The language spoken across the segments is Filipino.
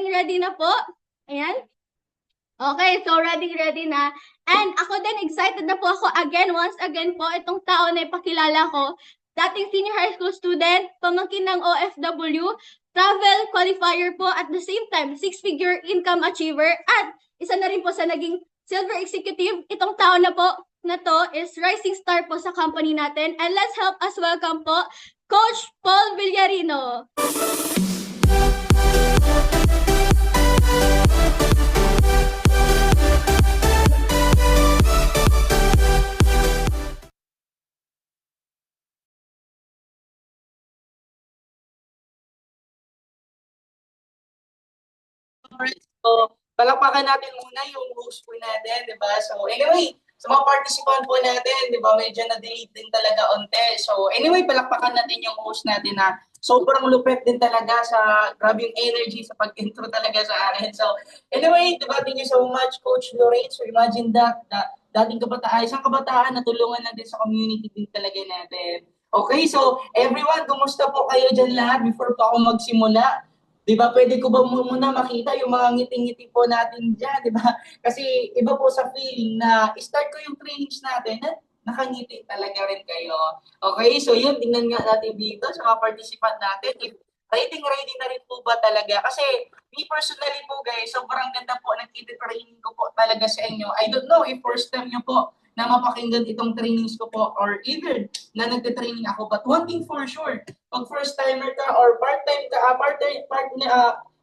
ready na po. Ayan. Okay, so ready na. And ako din, excited na po ako once again po, itong tao na ipakilala ko. Dating senior high school student, pamangkin ng OFW, travel qualifier po, at the same time, 6-figure income achiever, at isa na rin po sa naging silver executive. Itong tao na po na to is rising star po sa company natin. And let's help us welcome po, Coach Paul Villarino. So, palakpakan natin muna yung host po natin, di ba? So, anyway, sa mga participant po natin, di ba, medyo na-delete din talaga onte. So, anyway, palakpakan natin yung host natin na sobrang lupet din talaga sa grabe yung energy sa pag-intro talaga sa akin. So, anyway, di ba, thank you so much, Coach Lorraine. So, imagine that, dating kabataan, isang kabataan na tulungan natin sa community din talaga natin. Okay, so, everyone, kumusta po kayo dyan lahat before pa ako magsimula? Di ba, pwede ko ba muna makita yung mga ngiti-ngiti po natin dyan, di ba? Kasi iba po sa feeling na start ko yung trainings natin, nakangiti talaga rin kayo. Okay, so yun, tingnan nga natin dito sa mga participant natin. If ready na rin po ba talaga? Kasi me personally po guys, sobrang ganda po ng training ko po talaga sa inyo. I don't know if first time nyo po na mapakinggan itong trainings ko po or either na nagte-training ako. But one thing for sure, pag first timer ka or part-time ka,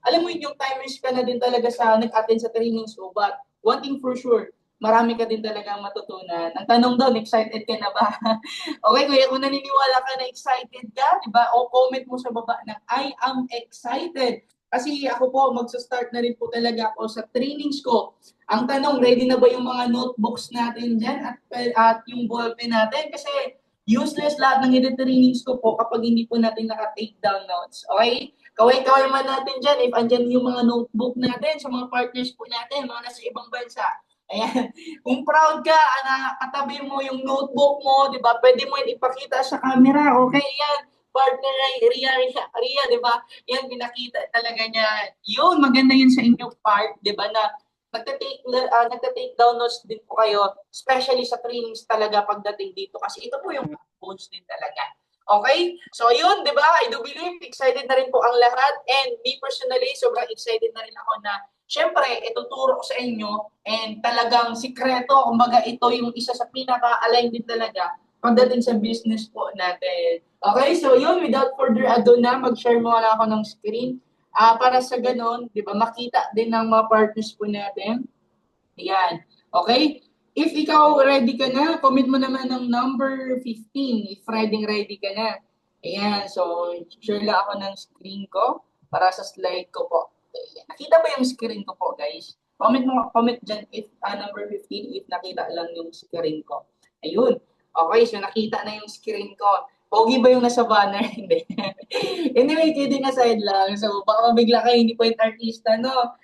alam mo yung timers ka na din talaga sa nag-attend sa trainings ko. But one thing for sure, marami ka din talagang matutunan. Ang tanong doon, excited ka na ba? Okay, kuya, kung naniniwala ka na excited ka, di ba? O comment mo sa baba na I am excited. Kasi ako po, magsa-start na rin po talaga ako sa trainings ko. Ang tanong, ready na ba yung mga notebooks natin dyan at yung ballpen natin? Kasi useless lahat ng trainings ko po kapag hindi po natin naka-take down notes. Okay? Kaway-kaway man natin dyan if andyan yung mga notebook natin sa mga partners po natin, mga nasa ibang bansa. Ayan. Kung proud ka, katabi mo yung notebook mo, di ba? Pwede mo ipakita sa camera. Okay, yan. Partner Ria, di ba? Yan, pinakita talaga niya. Yun, maganda yun sa inyong part, di ba? Na nagta-take down notes din po kayo, especially sa trainings talaga pagdating dito. Kasi ito po yung coach din talaga. Okay? So, yun, di ba? I do believe, excited na rin po ang lahat. And me personally, sobrang excited na rin ako na syempre, ituturo ko sa inyo and talagang sikreto, kumbaga ito yung isa sa pinaka-align din talaga pagdating sa business po natin. Okay, so yun, without further ado na, mag-share muna ako ng screen para sa ganon, di ba, makita din ng mga partners po natin. Ayan, okay? If ikaw ready ka na, comment mo naman ng number 15 if ready ka na. Ayan, so share lang ako ng screen ko para sa slide ko po. Nakita ba yung screen ko po, guys? Comment dyan if number 15 if nakita lang yung screen ko. Ayun. Okay, so nakita na yung screen ko. Pogi ba yung nasa banner? Hindi. Anyway, kidding aside lang. So, baka mabigla kayo, hindi po yung artista, no?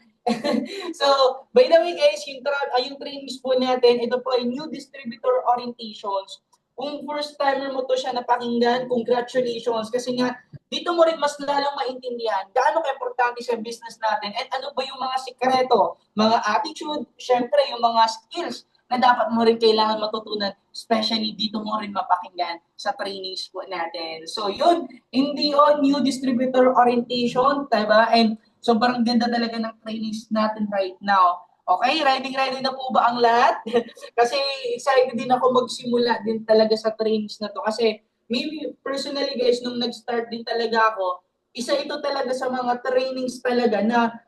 So, by the way guys, yung trainings po natin, ito po ay new distributor orientations. Kung first timer mo to siya napakinggan, congratulations. Kasi nga, dito mo rin mas lalong maintindihan gaano ka-importante sa business natin at ano ba yung mga sikreto, mga attitude, syempre yung mga skills na dapat mo rin kailangan matutunan, especially dito mo rin mapakinggan sa trainings po natin. So yun, hindi on new distributor orientation, diba? And sobrang ganda talaga ng trainings natin right now. Okay, ready na po ba ang lahat? Kasi excited din ako magsimula din talaga sa trainings na to. Kasi maybe personally guys, nung nag-start din talaga ako, isa ito talaga sa mga trainings talaga na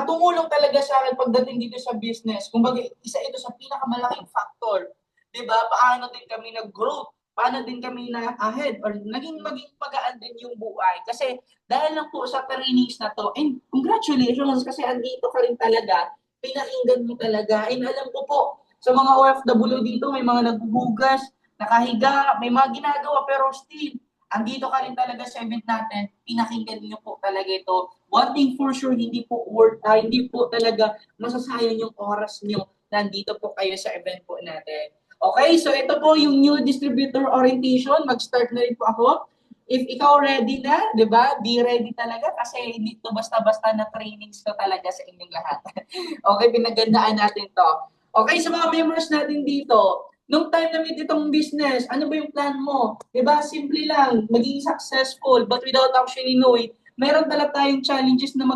tumulong talaga sa akin pagdating dito sa business. Kumbaga, isa ito sa pinakamalaking factor. Diba? Paano din kami nag-grow? Paano din kami na-ahead? Or maging pagaan din yung buhay. Kasi dahil lang po sa trainings na to, and congratulations kasi andito ka rin talaga, pinakinggan mo talaga. And alam ko po, sa mga OFW dito, may mga nagbubugas, nakahiga, may mga ginagawa, pero still, andito ka rin talaga sa event natin, pinakinggan niyo po talaga ito. One thing for sure, hindi po talaga masasayang yung oras niyo nandito po kayo sa event po natin. Okay, so ito po yung new distributor orientation. Mag-start na rin po ako. if ikaw ready na, di ba? Be ready talaga kasi hindi to basta-basta na trainings to talaga sa inyong lahat. Okay, pinagandaan natin to. Okay, sa mga members natin dito, nung time na may itong business, ano ba yung plan mo? Di ba? Simple lang, maging successful, but without actually knowing, meron talaga tayong challenges na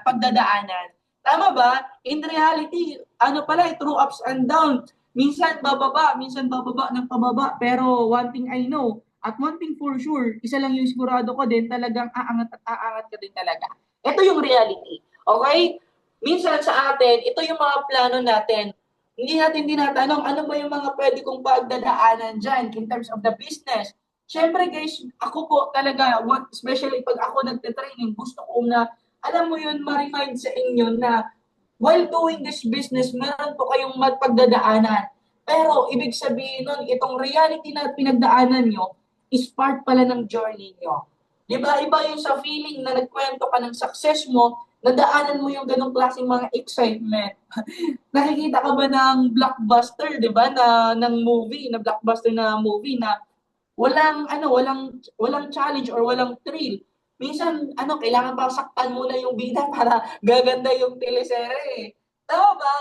pagdadaanan. Tama ba? In reality, ano pala, through ups and downs. Minsan bababa ng pababa. Pero one thing I know, at one thing for sure, isa lang yung sigurado ko din, talagang aangat at aangat ka din talaga. Ito yung reality. Okay? Minsan sa atin, ito yung mga plano natin. Hindi natin tinatanong, ano ba yung mga pwede kong pagdadaanan dyan in terms of the business. Siyempre guys, ako po talaga, especially pag ako nagte-training, gusto ko na, alam mo yun, ma-remind sa inyo na while doing this business, meron po kayong magpagdadaanan. Pero ibig sabihin nun, itong reality na pinagdaanan nyo is part pala ng journey nyo. Di ba? Iba yung sa feeling na nagkwento ka ng success mo, nadaanan mo yung ganong klaseng mga excitement. Nakikita ka ba ng blockbuster, di ba? Ng movie, na blockbuster na movie na walang challenge or walang thrill. Minsan kailangan pa saktan muna yung bida para gaganda yung teleserye. Tama ba?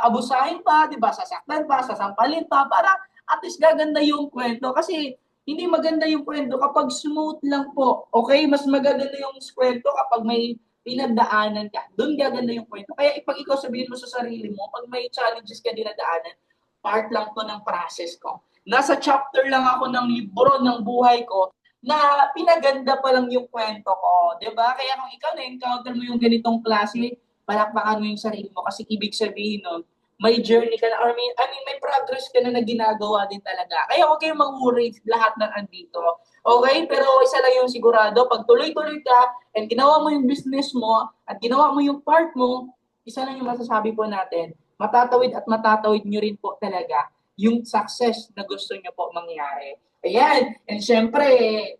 Abusahin pa, 'di ba? Sasaktan pa, sasampalin pa para at least gaganda yung kwento kasi hindi maganda yung kwento kapag smooth lang po. Okay? Mas magaganda yung kwento kapag may pinagdaanan ka. Doon gaganda yung kwento. Kaya ipag ikaw sabihin mo sa sarili mo, pag may challenges ka dinadaanan, part lang to ng process ko. Nasa chapter lang ako ng libro ng buhay ko na pinaganda pa lang yung kwento ko, 'di ba? Kaya kung ikaw na-encounter mo yung ganitong klase, palakpakan mo yung sarili mo kasi ibig sabihin nun, may journey ka na, or may progress ka na ginagawa din talaga. Kaya huwag kayong mag-worry lahat ng andito. Okay? Pero isa lang yung sigurado, pag tuloy-tuloy ka and ginawa mo yung business mo at ginawa mo yung part mo, isa lang yung masasabi po natin, matatawid at matatawid nyo rin po talaga yung success na gusto nyo po mangyari. Ayan. And syempre,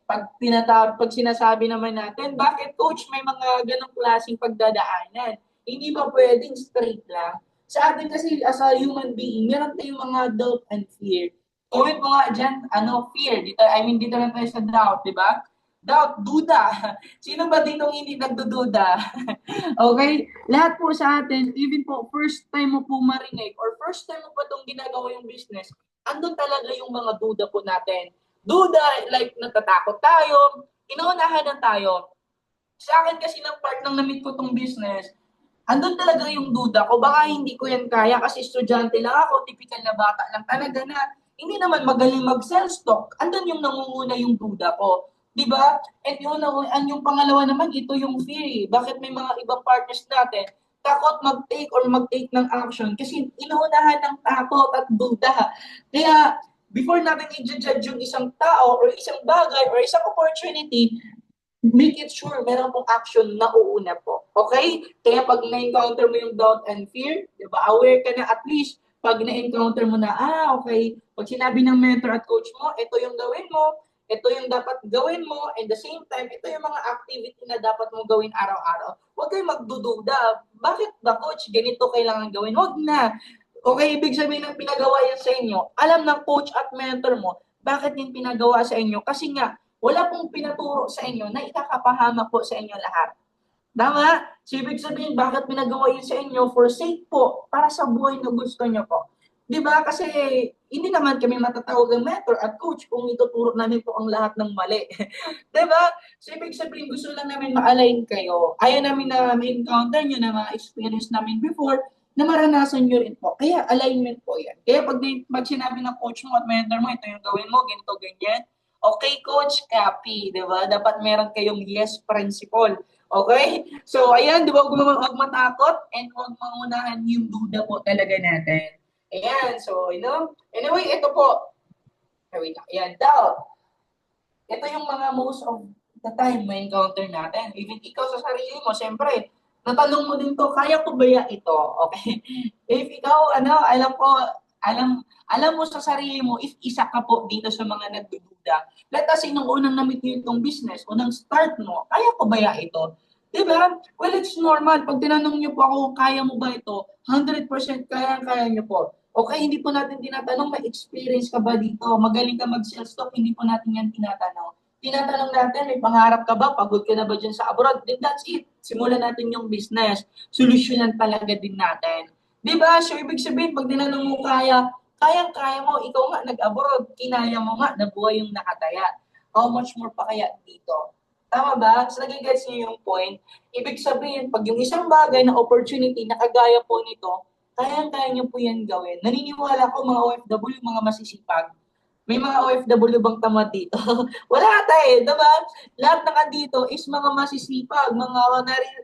pag sinasabi naman natin, bakit coach may mga ganong klaseng pagdadaanan? Hindi ba pwedeng straight lang? Sa atin kasi as a human being, meron tayong mga doubt and fear. Comment mo nga dyan, fear. Dito lang tayo sa doubt, di ba? Doubt, duda. Sino ba dito hindi nagdududa? Okay? Lahat po sa atin, even po, first time mo po marinig or first time mo pa itong ginagawa yung business, andun talaga yung mga duda po natin. Duda, like natatakot tayo, inuunahan na tayo. Sa akin kasi ng part ng na-meet ko tong business, andun talaga yung duda ko. Baka hindi ko yan kaya kasi estudyante lang ako, typical na bata lang talaga na hindi naman magaling mag-sell stock. Andun yung nangunguna yung duda ko. Di ba? And yung pangalawa naman, ito yung fear. Bakit may mga ibang partners natin takot mag-take ng action kasi inuunahan ng takot at duda. Kaya before natin i-judge yung isang tao or isang bagay or isang opportunity, make it sure meron pong action na uuna po. Okay? Kaya pag na-encounter mo yung doubt and fear, di ba, aware ka na at least pag na-encounter mo na, okay, pag sinabi ng mentor at coach mo, ito yung gawin mo, ito yung dapat gawin mo, and the same time, ito yung mga activity na dapat mo gawin araw-araw. Huwag kayong magdududa. Bakit ba, coach, ganito kailangan gawin? Huwag na. Okay, ibig sabihin ng pinagawa yan sa inyo, alam ng coach at mentor mo, bakit yung pinagawa sa inyo? Kasi nga, wala pong pinaturo sa inyo na ikakapahamak po sa inyo lahat. Tama? So, ibig sabihin, bakit pinagawa yun sa inyo? For sake po, para sa buhay na gusto nyo po. Di ba? Kasi hindi naman kami matatawag ng mentor at coach kung ituturo namin po ang lahat ng mali. Di ba? So, ibig sabihin, gusto lang namin ma-align kayo. Ayaw namin na ma-encounter nyo na mga experience namin before na maranasan nyo rin po. Kaya alignment po yan. Kaya pag sinabi ng coach mo at mentor mo, ito yung gawin mo, ganito, ganyan. Okay, coach, copy, di ba? Dapat meron kayong yes principle. Okay? So, ayan, di ba, huwag matakot and huwag mangunahan yung duda po talaga natin. Ayan, so, anyway, ito po. Ayan, doubt. Ito yung mga most of the time may encounter natin. Even ikaw sa sarili mo, siyempre, natanong mo din to, kaya ko ba ito? Okay? If ikaw, alam mo sa sarili mo, if isa ka po dito sa mga nagdududa, let us say, nung unang na-meet nyo itong business, unang start mo, kaya ko ba ito? Diba? Well, it's normal. Pag tinanong nyo po ako, kaya mo ba ito? 100% kaya nyo po. Okay, hindi po natin tinatanong, may experience ka ba dito? Magaling ka mag-sales talk, hindi po natin yan tinatanong. Tinatanong natin, may pangarap ka ba? Pagod ka na ba dyan sa abroad? Then that's it. Simulan natin yung business. Solusyonan talaga din natin. Di ba? So, ibig sabihin, pag tinanong mo kayang-kaya mo, ikaw nga nag-abroad, kinaya mo nga, nabuhay yung nakataya. How much more pa kaya dito? Tama ba? So, nagigets niyo yung point. Ibig sabihin, pag yung isang bagay na opportunity na kagaya po nito, kayang-kaya niyo po yan gawin. Naniniwala ko mga OFW, mga masisipag. May mga OFW bang tamad dito? Wala tayo, diba? Lahat ng andito is mga masisipag, mga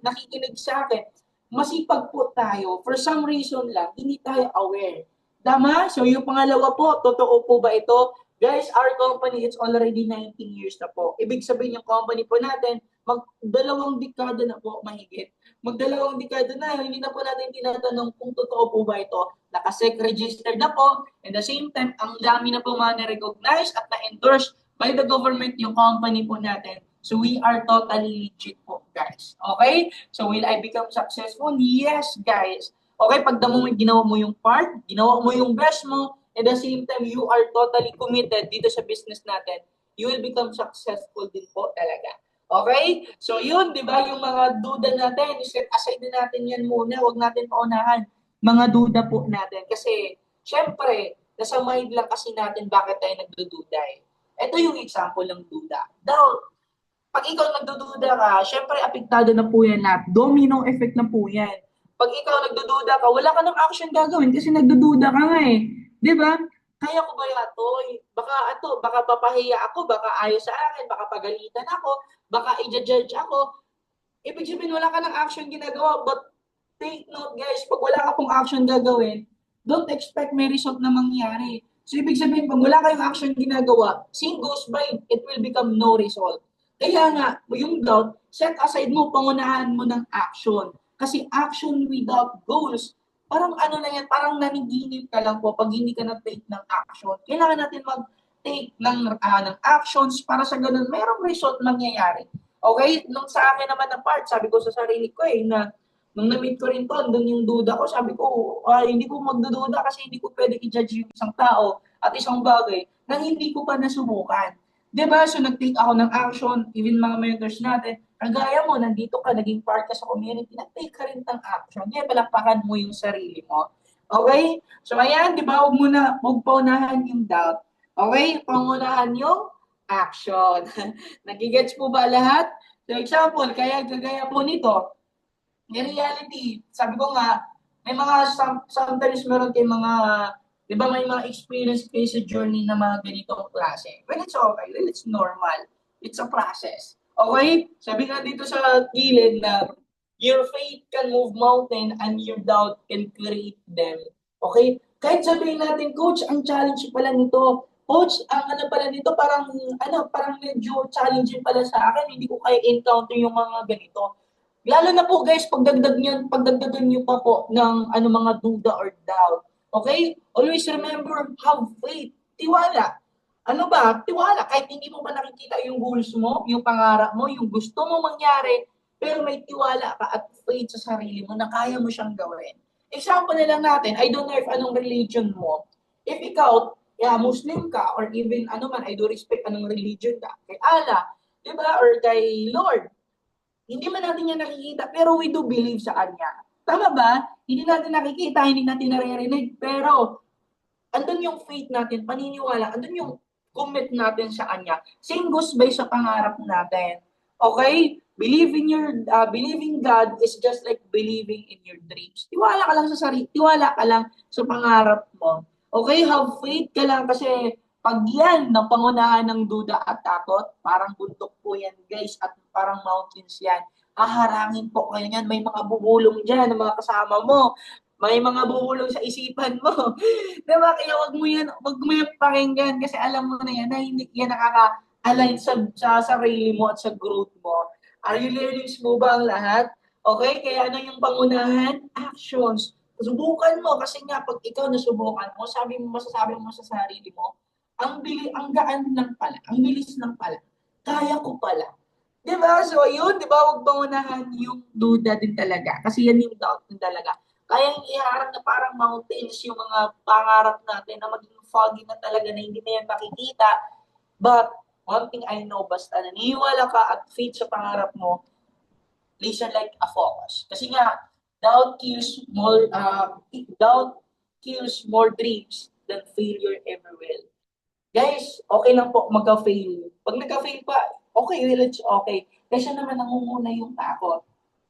nakikinig sa akin. Masipag po tayo. For some reason lang, hindi tayo aware. Tama? So yung pangalawa po, totoo po ba ito? Guys, our company, it's already 19 years na po. Ibig sabihin yung company po natin, mag-dalawang dekada na po mahigit. Mag-dalawang dekada na, hindi na po natin tinatanong kung totoo po ba ito. Nakasec registered na po. At the same time, ang dami na po mga na-recognize at na-endorse by the government yung company po natin. So we are totally legit po, guys. Okay? So will I become successful? Yes, guys. Okay, pag mo ginawa mo yung part, ginawa mo yung best mo, at the same time, you are totally committed dito sa business natin, you will become successful din po talaga. Okay? So yun, di ba, yung mga duda natin, set aside na natin yan muna, huwag natin paunahan mga duda po natin. Kasi, syempre, nasa mind lang kasi natin bakit tayo nagdududa eh. Ito yung example ng duda. Doubt. Pag ikaw nagdududa ka, syempre apektado na po yan lahat. Domino effect na po yan. Pag ikaw nagdududa ka, wala ka ng action gagawin kasi nagdududa ka nga eh. Di ba? Kaya ko ba ito? Baka papahiya ako, baka ayaw sa akin, baka pagalitan ako, baka i-judge ako. Ibig sabihin, wala ka ng action ginagawa. But take note guys, pag wala ka pong action gagawin, don't expect may result na mangyari. So ibig sabihin, pag wala kayong action ginagawa, same goes by, it will become no result. Kaya nga, yung doubt, set aside mo, pangunahan mo ng action. Kasi action without goals, parang ano na yan, parang naniginip ka lang po pag hindi ka na-take ng action. Kailangan natin mag-take ng actions para sa ganun, mayroong result mangyayari. Okay? Nung sa akin naman na part, sabi ko sa sarili ko na nung na-meet ko rin to, doon yung duda ko, sabi ko, hindi ko magdududa kasi hindi ko pwede i-judge yung isang tao at isang bagay na hindi ko pa nasubukan. Diba? So, nag-take ako ng action, even mga mentors natin, kagaya mo, nandito ka, naging part ka sa community, nag-take ka rin ng action. Kaya palakpakan mo yung sarili mo. Okay? So, ayan, di ba? Huwag paunahan yung doubt. Okay? Pangunahan yung action. Nagigets po ba lahat? So, example, kaya gagaya po nito, in reality, sabi ko nga, may mga sometimes meron kayong mga, di ba may mga experience kayo sa journey na mga ganitong klase. Well, it's okay. Well, it's normal. It's a process. Okay? Sabi nga dito sa gilid na your faith can move mountain and your doubt can create them. Okay? Kahit sabihin natin, coach, ang challenge pala nito. Coach, ang ano pala nito, parang medyo challenging pala sa akin. Hindi ko kaya encounter yung mga ganito. Lalo na po guys, pagdagdagan niyo pa po ng mga duda or doubt. Okay? Always remember, have faith. Tiwala. Ano ba? Tiwala. Kahit hindi mo pa nakikita yung goals mo, yung pangarap mo, yung gusto mo mangyari, pero may tiwala ka at faith sa sarili mo na kaya mo siyang gawin. Example na lang natin, I don't know if anong religion mo. If ikaw, Muslim ka, or even I do respect anong religion ka, kay Allah, di ba? Or kay Lord, hindi man natin yan nakikita, pero we do believe sa Kanya. Tama ba? Hindi natin nakikita, hindi natin naririnig, pero andun yung faith natin, paniniwala, andun yung commit natin sa Kanya. Same goes by sa pangarap natin. Okay? Believing God is just like believing in your dreams. Tiwala ka lang sa sarili, tiwala ka lang sa pangarap mo. Okay? Have faith ka lang kasi pag yan, ng pangunahan ng duda at takot, parang bundok po yan guys at parang mountains yan. Haharangin po kayo yan. May mga bubulong dyan, mga kasama mo. May mga bubulong sa isipan mo. Diba? Kaya wag mo yan pakinggan kasi alam mo na yan na hindi yan nakaka-align sa sarili mo at sa growth mo. Are you learning mo ba ang lahat? Okay? Kaya ano yung pangunahan? Actions. Subukan mo kasi nga pag ikaw nasubukan mo, masasabi mo sa sarili mo, ang gaan lang pala, ang bilis lang pala. Kaya ko pala. 'Di ba? So, yun, 'di ba? Huwag pangunahan yung duda din talaga. Kasi yan yung doubt din talaga. kayang iharang na parang mountains yung mga pangarap natin na maging foggy na talaga na hindi na yan makikita. But, one thing I know, basta naniniwala ka at faith sa pangarap mo, listen like a focus. Kasi nga, doubt kills more dreams than failure ever will. Guys, okay lang po magka-fail. Pag nagka-fail pa, okay, well, it's okay. Kasi naman nangunguna yung takot.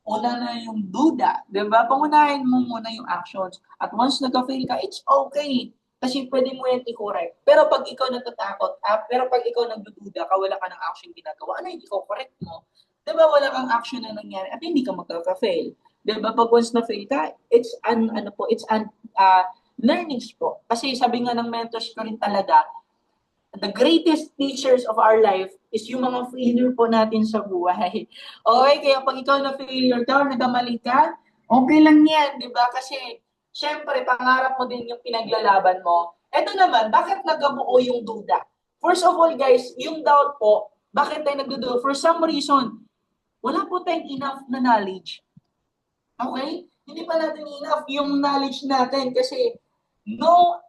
Una na yung duda, di ba? Pangunahin mo muna yung actions. At once nagka-fail ka, it's okay. Kasi pwede mo yan i-correct. Pero pag ikaw natatakot, pero pag ikaw nagdududa ka, wala ka ng action ginagawa, ano yung i-correct mo? Di ba wala kang action na nangyari at hindi ka magka-fail? Di ba? Pag once na-fail ka, it's learnings po. Kasi sabi nga ng mentors ko rin talaga, the greatest teachers of our life is yung mga failure po natin sa buhay. Okay, kaya pag ikaw na failure ka or nagkamali ka, okay lang yan, di ba? Kasi, syempre, pangarap mo din yung pinaglalaban mo. Eto naman, bakit nagkabuo yung duda? First of all, guys, yung doubt po, bakit tayo nagdududa? For some reason, wala po tayong enough na knowledge. Okay? Hindi pa natin enough yung knowledge natin kasi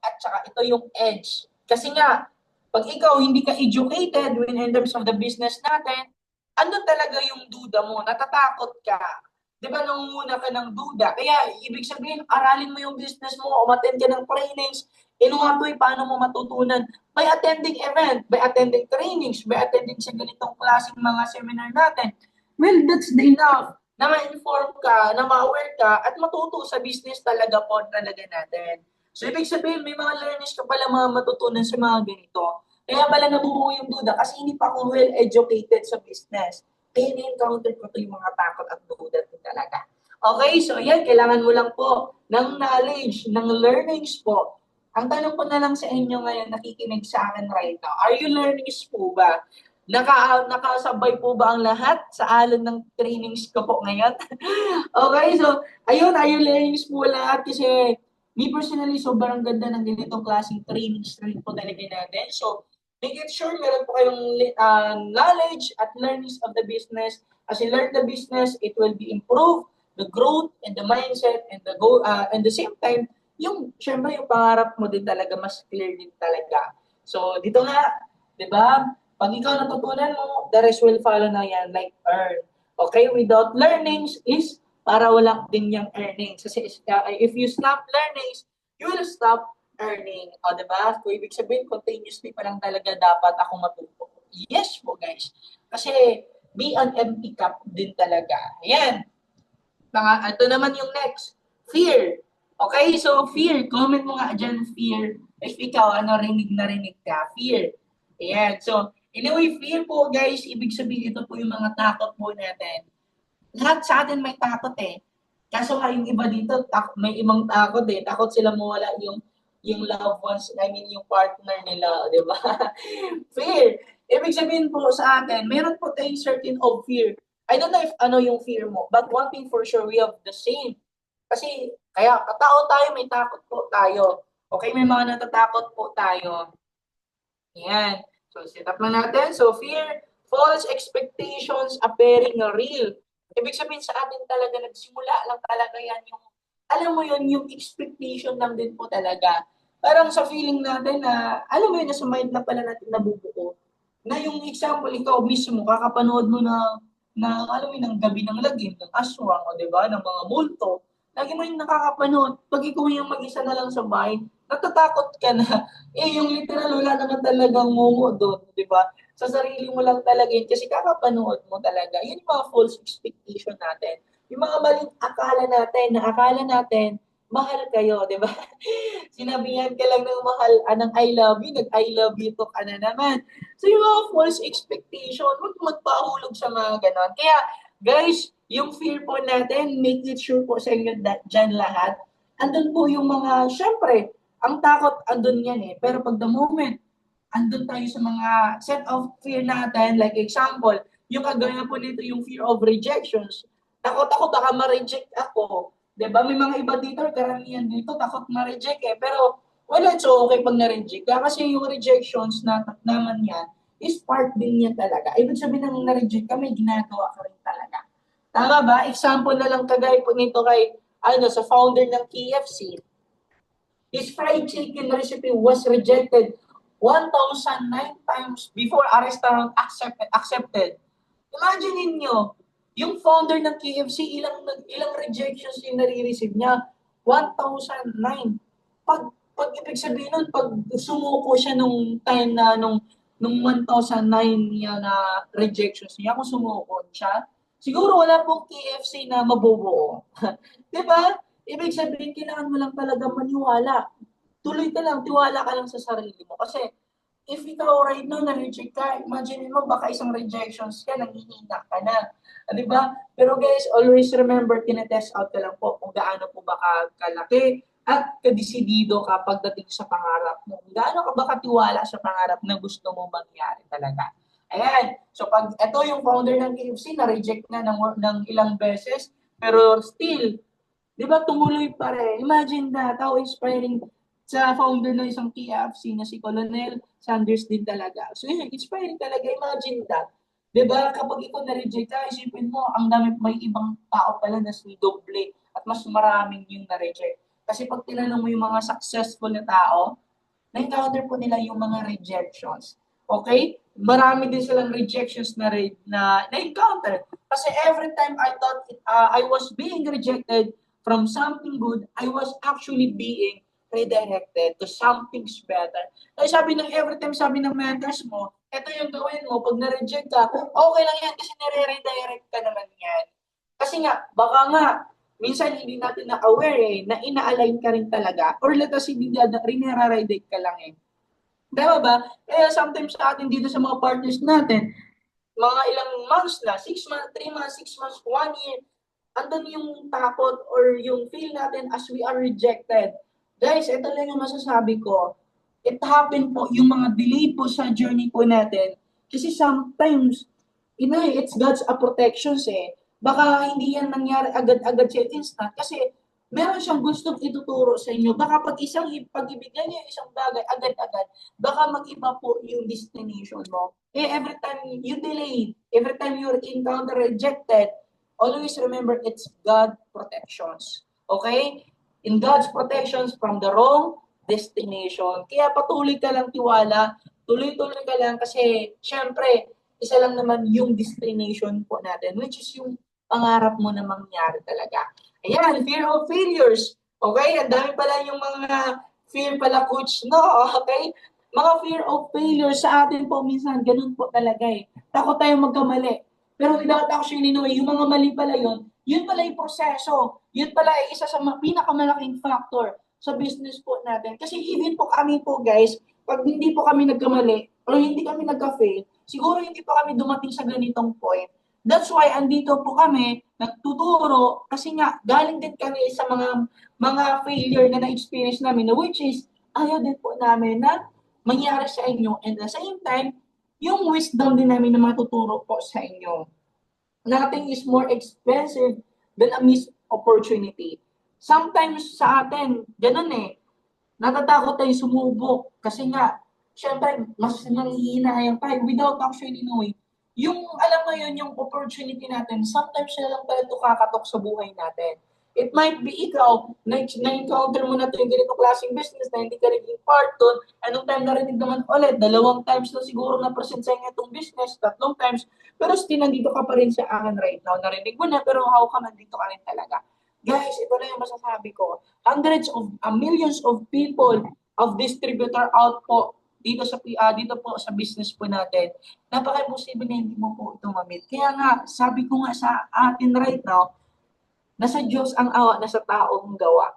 at saka ito yung edge. Kasi nga, pag ikaw hindi ka educated in terms of the business natin, ano talaga yung duda mo? Natatakot ka. Di ba nangunguna ka ng duda? Kaya ibig sabihin, aralin mo yung business mo, umattend ka ng trainings, in what way, paano mo matutunan? By attending event, by attending trainings, by attending sa ganitong klaseng mga seminar natin. Well, that's the enough na ma-inform ka, na ma-aware ka, at matuto sa business talaga po talaga natin. So, ibig sabihin, may mga learnings ka pala mga matutunan sa mga ganito. Kaya pala nabubuo yung duda kasi hindi pa ako well-educated sa business. Kaya na-encounter ko to yung mga takot at duda din talaga. Okay, so yan, kailangan mo lang po ng knowledge, ng learnings po. Ang tanong ko na lang sa inyo ngayon, nakikinig sa akin right now, are you learnings po ba? Nakasabay po ba ang lahat sa alon ng trainings ko po ngayon? Okay, so ayun, are you learnings po lahat kasi me personally, sobrang ganda ng ganitong klaseng trainings rin po talaga natin. So, make it sure meron po kayong knowledge at learnings of the business. As you learn the business, it will be improved, the growth and the mindset and the goal, and the same time, syempre yung pangarap mo din talaga, mas clear din talaga. So, dito nga, di ba? Pag ikaw natutunan mo, the rest will follow na yan, like earn. Okay, without learnings is para wala din yung earnings. Kasi if you stop learnings, you will stop earning. O, diba? Kung ibig sabihin, continuously pa lang talaga dapat ako matuto. Yes po, guys. Kasi be an empty cup din talaga. Ayan. Ito naman yung next. Fear. Okay, so fear. Comment mo nga dyan, fear. If ikaw, rinig na rinig ka. Fear. Ayan. So, anyway, fear po, guys, ibig sabihin, ito po yung mga takot po natin. Lahat sa atin may takot eh. Kaso nga yung iba dito, may ibang takot eh. Takot sila mawala yung loved ones, I mean yung partner nila, di ba? Fear. Ibig sabihin po sa atin, meron po tayong certain of fear. I don't know if ano yung fear mo, but one thing for sure, we have the same. Kasi, kaya katao tayo, may takot po tayo. Okay, may mga natatakot po tayo. Yan. So, set up lang natin. So, fear, false expectations appearing real. Ibig sabihin sa atin talaga, nagsimula lang talaga yan yung, alam mo yun, yung expectation lang din po talaga. Parang sa feeling natin na, alam mo yun, nasa mind na pala natin nabubuo. Na yung example, ikaw mismo, kakapanood mo alam mo yun, ng gabi ng lagim, ng aswang, o diba, ng mga multo. Lagi mo yung nakakapanood. Pag ikaw yung mag-isa na lang sa bahay, natatakot ka na. Yung literal, wala naman talagang mumu doon, di ba? Sa sarili mo lang talaga yun kasi kakapanood mo talaga. Yun yung mga false expectation natin. Yung mga maling akala natin, mahal kayo, di ba? Sinabihan ka lang ng mahal, ng I love you, nag-I love you to ka na naman. So yung mga false expectation, huwag magpahulog sa mga ganon. Kaya, guys, yung fear po natin, make it sure po sa inyo dyan lahat. Andun po yung mga, syempre, ang takot andun yan eh. Pero pag the moment, andun tayo sa mga set of fear natin, like example, yung kagaya po nito, yung fear of rejections. Takot ako, baka ma-reject ako. Diba? May mga iba dito, karamihan dito, takot ma-reject eh. Pero, wala, so okay pag na-reject ka. Kasi yung rejections naman yan, is part din yan talaga. Ibig sabihin ng na-reject ka, may ginagawa ka rin talaga. Tama ba? Example na lang kagaya po nito kay sa founder ng KFC, his fried chicken recipe was rejected 1,009 times before a restaurant accepted. Imagine niyo, yung founder ng KFC, ilang rejections yung nare-receive niya? 1,009. Pag ibig sabihin nun, pag sumuko siya nung time na nung 1,009 niya na rejections niya, kung sumuko siya, siguro wala pong KFC na mabubuo. 'Di ba? Ibig sabihin, kailangan mo lang talaga maniwala. Tuloy ka lang, tiwala ka lang sa sarili mo. Kasi, if ikaw right now na-reject ka, imagine mo, baka isang rejections ka, nanghihina ka na. Di ba? Pero guys, always remember, tinetest out ka lang po kung gaano po ba kalaki at kadesidido ka pagdating sa pangarap mo. Gaano ka ba katiwala sa pangarap na gusto mo mangyari talaga. Ayan. So, pag ito yung founder ng KFC, na-reject na ng ilang beses, pero still, di ba, tumuloy pa rin. Imagine that, how inspiring sa founder ng isang KFC na si Colonel Sanders din talaga. So, yun, inspiring talaga. Imagine that. Di ba, kapag ikaw na-reject ka, isipin mo, ang dami, may ibang tao pala na doble at mas maraming yung na-reject. Kasi pag tinanong mo yung mga successful na tao, na-encounter po nila yung mga rejections. Okay? Marami din silang rejections na-encounter. Kasi every time I thought I was being rejected from something good, I was actually being redirected to something better. Kaya every time sabi ng mentors mo, ito yung gawin mo, pag na-reject ka, okay lang yan kasi nire-redirect ka naman yan. Kasi nga, baka nga, minsan hindi natin na-aware na ina-align ka rin talaga or let us hindi rinera-redirect ka lang eh. Tama ba? Kaya sometimes sa atin dito sa mga partners natin, mga ilang months na, 6 months, 3 months, 6 months, 1 year, andun yung takot or yung feel natin as we are rejected. Guys, ito lang yung masasabi ko. It happened po, yung mga delay po sa journey po natin. Kasi sometimes, it's God's protections eh. Baka hindi yan nangyari agad-agad sa instant. Kasi meron siyang gustong ituturo sa inyo. Baka pag ibigay niya isang bagay agad-agad, baka mag-iba po yung destination mo. Every time you delay, every time you encounter rejected, always remember it's God protections. Okay? In God's protections from the wrong destination. Kaya patuloy ka lang tiwala, tuloy-tuloy ka lang kasi syempre, isa lang naman yung destination po natin, which is yung pangarap mo na mangyari talaga. Ayan, fear of failures. Okay? Ang dami pala yung mga fear pala, coach, no? Okay? Mga fear of failures sa atin po minsan, ganun po talaga eh. Takot tayong magkamali. Pero without actually knowing, yung mga mali pala yun pala yung proseso. Yun pala ay isa sa pinakamalaking factor sa business po natin. Kasi even po kami po guys, pag hindi po kami nagkamali or hindi kami nagka-fail, siguro hindi pa kami dumating sa ganitong point. That's why andito po kami nagtuturo kasi nga galing din kami sa mga failure na na-experience namin, which is ayaw din po namin na mangyari sa inyo, and at the same time yung wisdom din namin na matuturo po sa inyo. Nothing is more expensive than a missed opportunity. Sometimes sa atin, ganun eh, natatakot tayo sumubok kasi nga, syempre, mas nangihinayang tayo without actually knowing. Yung, alam mo yun, yung opportunity natin, sometimes na lang pala ito kakatok sa buhay natin. It might be ikaw, na-encounter mo na ito yung ganitong klaseng business na hindi ka naging part doon. Anong time narinig naman ulit? 2 times na siguro na-present sa inyo itong business, 3 times. Pero still, nandito ka pa rin sa akin right now. Narinig mo na, pero how ka nandito ka rin talaga? Guys, ito na yung masasabi ko. Hundreds of millions of people of distributor out po dito po sa business po natin. Napaka-imposible na hindi mo po ito ma-meet. Kaya nga, sabi ko nga sa atin right now, nasa Diyos ang awa, nasa taong gawa.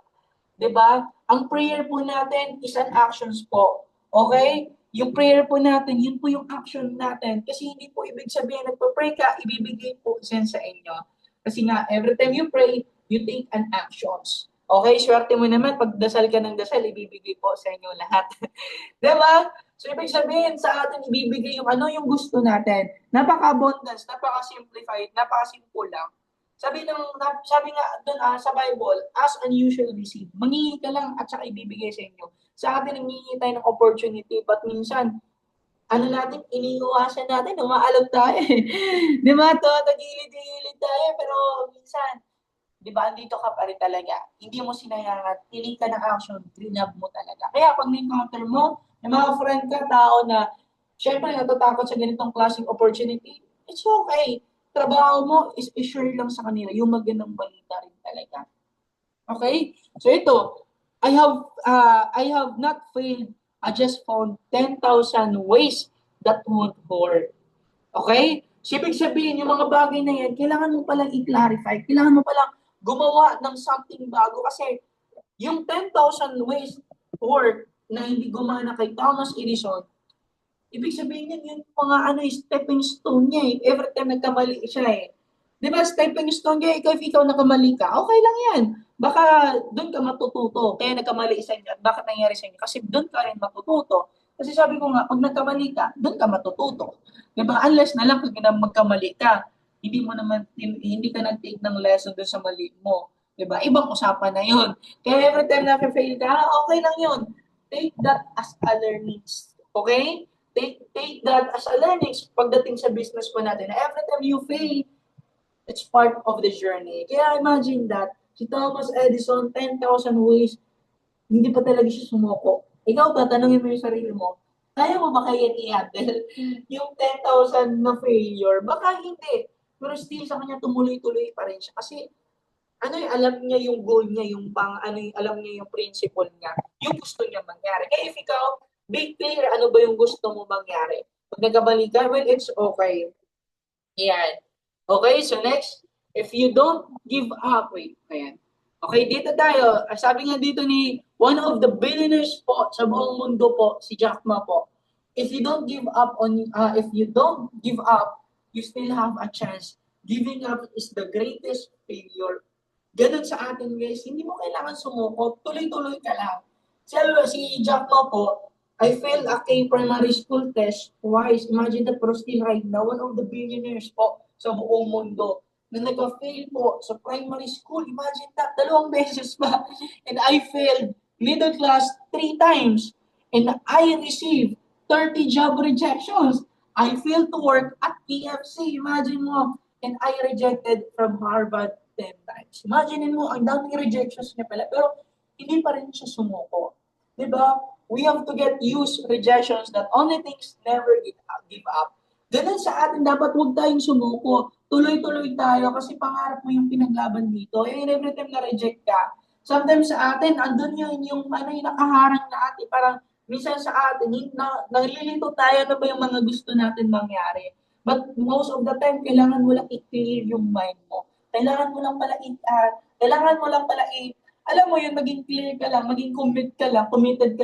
'Di ba? Ang prayer po natin is an actions po. Okay? Yung prayer po natin, yun po yung action natin. Kasi hindi po ibig sabihin nagpa-pray ka, ibibigay po yan sa inyo. Kasi nga, every time you pray, you take an actions. Okay? Swerte mo naman, pag dasal ka ng dasal, ibibigay po sa inyo lahat. 'Di ba? So, ibig sabihin sa atin, ibibigay yung yung gusto natin. Napaka-abundance, napaka-simplified, napaka-simple lang. Sabi nga doon sa Bible, as unusual receive. Mangingi ka lang at saka ibibigay sa inyo. Sa atin, nangingi tayo ng opportunity, but minsan, iniiwasan natin, umaalog tayo eh. Di ba? Tagilid-gilid tayo, pero minsan, di ba, andito ka pa rin talaga. Hindi mo sinayangan, tinig ka ng action, grinab mo talaga. Kaya pag na-encounter mo, may mga friend ka, tao na, syempre natatakot sa ganitong klaseng opportunity, it's okay. Trabaho mo is i-share lang sa kanila yung magandang balita rin talaga. Okay? So ito, I have not failed. I just found 10,000 ways that won't work. Okay? So, ibig sabihin, yung mga bagay na yan, kailangan mo palang i-clarify. Kailangan mo palang gumawa ng something bago. Kasi yung 10,000 ways to work na hindi gumana kay Thomas Edison, ibig sabihin yan, yung mga stepping stone niya eh. Every time nagkamali siya eh. Di ba, stepping stone niya, ikaw nakamali ka, okay lang yan. Baka doon ka matututo. Kaya nagkamali sa inyo. At bakit nangyari sa inyo? Kasi doon ka rin matututo. Kasi sabi ko nga, pag nagkamali ka, doon ka matututo. Di ba? Unless na lang pag magkamali ka, hindi ka nag-take ng lesson doon sa mali mo. Di ba? Ibang usapan na yun. Kaya every time na fail ka, okay lang yun. Take that as a learning. Okay? Take that as a learning pagdating sa business po natin. Every time you fail, it's part of the journey. Kaya imagine that, si Thomas Edison, 10,000 ways, hindi pa talaga siya sumuko. Ikaw ba, tanungin mo yung sarili mo, kaya mo ba kaya i-handle yung 10,000 na failure? Baka hindi. Pero still sa kanya tumuloy-tuloy pa rin siya. Kasi alam niya yung goal niya, alam niya yung principle niya, yung gusto niya mangyari. Kaya if ikaw, be clear, ano ba yung gusto mo mangyari? Pag nagkabali ka, well, it's okay. Yan. Okay, so next, if you don't give up, wait, ayan. Okay, dito tayo. Sabi nga dito ni one of the billionaires po sa buong mundo po, si Jack Ma po. If you don't give up, you still have a chance. Giving up is the greatest failure. Ganun sa atin, guys. Hindi mo kailangan sumuko. Tuloy-tuloy ka lang. Si Jack Ma po, I failed a K primary school test twice. Imagine that, pero still right now, one of the billionaires po sa buong mundo na nag-fail po sa primary school. Imagine that, 2 beses pa. And I failed middle class 3 times. And I received 30 job rejections. I failed to work at KFC. Imagine mo. And I rejected from Harvard 10 times. Imagine mo, ang daming rejections niya pala. Pero hindi pa rin siya sumuko. Diba? We have to get used rejections that only things never give up. Ganun sa atin, dapat huwag tayong sumuko. Tuloy-tuloy tayo kasi pangarap mo yung pinaglaban dito. And every time na-reject ka, sometimes sa atin, andun yung nakaharang na atin. Parang minsan sa atin, nalilito tayo na ba yung mga gusto natin mangyari. But most of the time, kailangan mo lang i-clear yung mind mo. Kailangan mo lang pala alam mo yun, maging clear ka lang, maging committed ka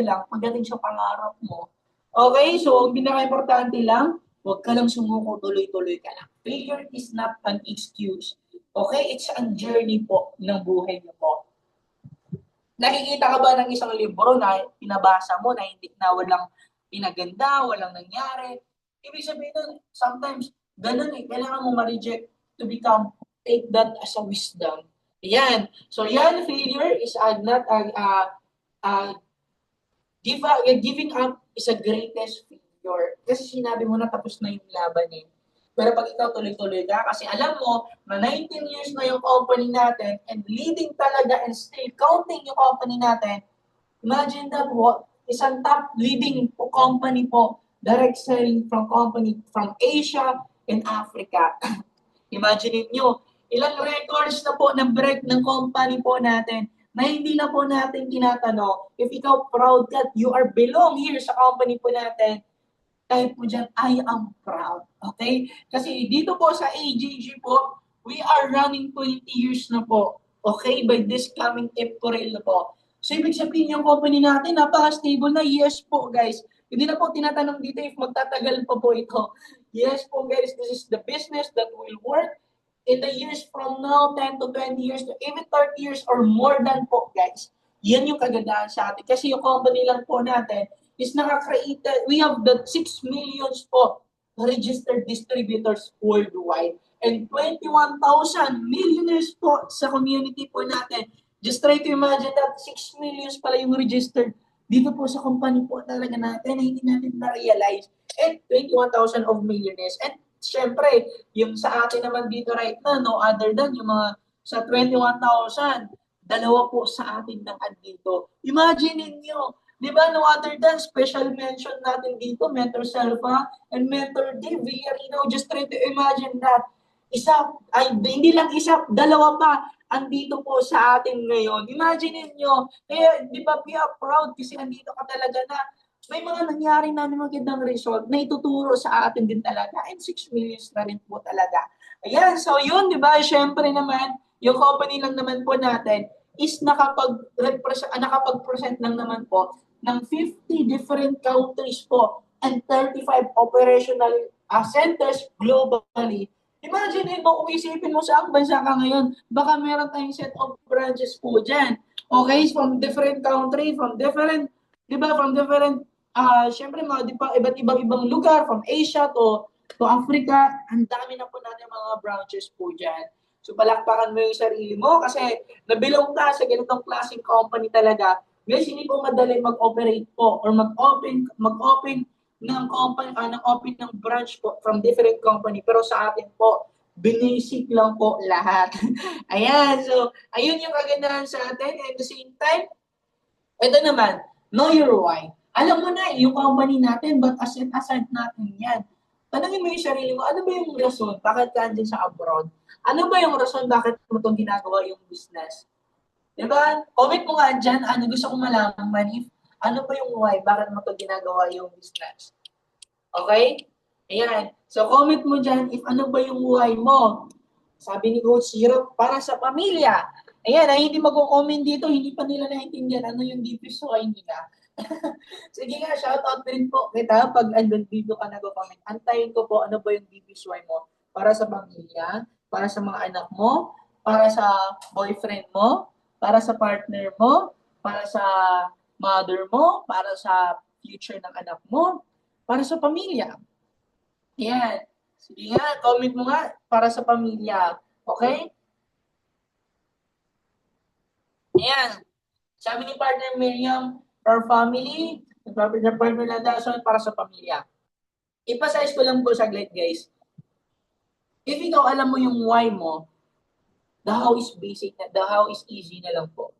lang pagdating sa pangarap mo. Okay, so ang pinaka-importante lang, huwag ka lang sumuko, tuloy-tuloy ka lang. Failure is not an excuse. Okay, it's a journey po ng buhay niyo po. Nakikita ka ba ng isang libro na pinabasa mo na walang pinaganda, walang nangyari? Ibig sabihin nun, sometimes, ganun kailangan mo ma-reject to take that as a wisdom. Yan. So yan, failure is not giving up is a greatest failure. Kasi sinabi mo na tapos na yung laban eh. Pero pag ikaw tuloy-tuloy ka, kasi alam mo na 19 years na yung company natin and leading talaga and still counting yung company natin, imagine that isang top leading company po, direct selling from Asia and Africa. Imagine nyo, ilang records na po na-break ng company po natin na hindi na po natin tinatanong. If ikaw proud ka, you are belong here sa company po natin, kahit po dyan, I am proud. Okay? Kasi dito po sa AJG po, we are running 20 years na po. Okay? By this coming April na po. So, ibig sabihin yung company natin, napaka-stable na. Yes po, guys. Hindi na po tinatanong dito if magtatagal pa po ito. Yes po, guys. This is the business that will work in the years from now, 10 to 20 years, to even 30 years or more than po, guys. Yan yung kagandahan sa atin. Kasi yung company lang po natin is nakaka-create, we have the 6 millions po registered distributors worldwide and 21,000 millionaires po sa community po natin. Just try to imagine that 6 millions pala yung registered dito po sa company po talaga natin na hindi natin na-realize. And 21,000 of millionaires. And syempre, yung sa atin naman dito right now, no other than yung mga sa 21,000, dalawa po sa atin ng andito. Imagine niyo, di ba, no other than special mention natin dito, Mentor Selva and Mentor Dave Villarino. Just try to imagine that. Isa, ay, hindi lang isa, dalawa pa andito po sa atin ngayon. Imagine niyo, kaya di ba, we are proud kasi andito ka talaga na may mga nangyari na magandang result na ituturo sa atin din talaga and 6 millions na rin po talaga. Ayan, so yun, di ba, syempre naman, yung company lang naman po natin is nakapag-present lang naman po ng 50 different countries po and 35 operational centers globally. Imagine mo kung isipin mo sa ang bansa ka ngayon, baka meron tayong set of branches po dyan. Okay, from different country, from different, di ba, from different, syempre mga iba't ibang lugar, from Asia to Africa, ang dami na po natin mga branches po dyan. So palakpakan mo yung sarili mo kasi nabilong ka sa ganitong klaseng company talaga. Guys, hindi po madali mag-operate po or mag-open ng company, open ng branch po from different company. Pero sa atin po, basic lang po lahat. Ayan, so ayun yung kagandahan sa atin. And at the same time, ito naman, know your why. Alam mo na yung company natin, but asset natin yan. Tanungin mo yung sarili mo, ano ba yung rason? Bakit ka andyan sa abroad? Ano ba yung rason bakit mo itong ginagawa yung business? Diba? Comment mo nga dyan, ano gusto kong malaman if ano ba yung why, bakit mo itong ginagawa yung business. Okay? Ayan. So, comment mo dyan if ano ba yung why mo. Sabi ni Coach Zero, para sa pamilya. Ayan, ay hindi mag-comment dito, hindi pa nila naintindihan ano yung deepest why nila. Sige nga, shoutout din po kita pag andun dito ka nag-comment. Antayin ko po ano ba yung deepest why mo para sa pamilya, para sa mga anak mo, para sa boyfriend mo, para sa partner mo, para sa mother mo, para sa future ng anak mo, para sa pamilya. Yan. Sige nga, comment mo nga para sa pamilya. Okay? Ayan. Sabi ni partner Miriam, for family, partner Landason para sa pamilya. Ipasize ko lang po saglit, guys. If ikaw alam mo yung why mo, the how is basic, the how is easy na lang po.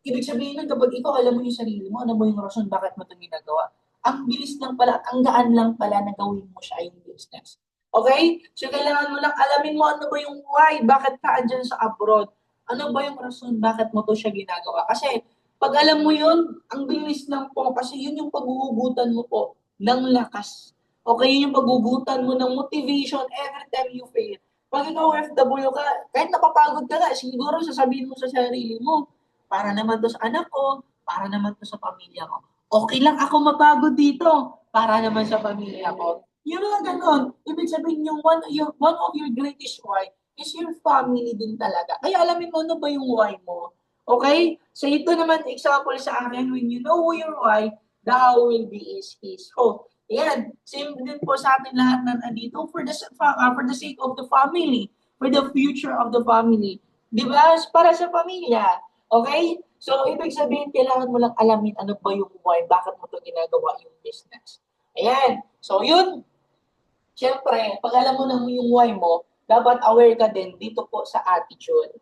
Ibig sabihin nun, kapag ikaw alam mo yung sarili mo, ano mo yung rason, bakit mo itong ginagawa, ang bilis lang pala, ang gaan lang pala na gawin mo siya yung business. Okay? So, kailangan mo lang alamin mo ano ba yung why, bakit ka andyan sa abroad. Ano ba yung rason, bakit mo to siya ginagawa. Kasi, pag alam mo yun, ang bilis lang po, kasi yun yung paghuhugutan mo po ng lakas. Okay, yun yung paghugutan mo ng motivation every time you fail. Pag ikaw OFW ka, kahit napapagod ka nga, siguro sasabihin mo sa sarili mo, para naman to sa anak ko, para naman to sa pamilya ko. Okay lang ako mapagod dito, para naman sa pamilya ko. Yung mga ganon, ibig sabihin yung one of your greatest why is your family din talaga. Kaya alamin mo ano ba yung why mo. Okay? So ito naman example sa akin, when you know your why, the how will be is his. So, yan, same din po sa atin lahat na andito for the sake of the family, for the future of the family. Di ba? Para sa pamilya. Okay? So, ibig sabihin, kailangan mo lang alamin ano ba yung why, bakit mo ito ginagawa yung business. Ayan. So, yun. Siyempre, pag alam mo na yung why mo, dapat aware ka din dito po sa attitude.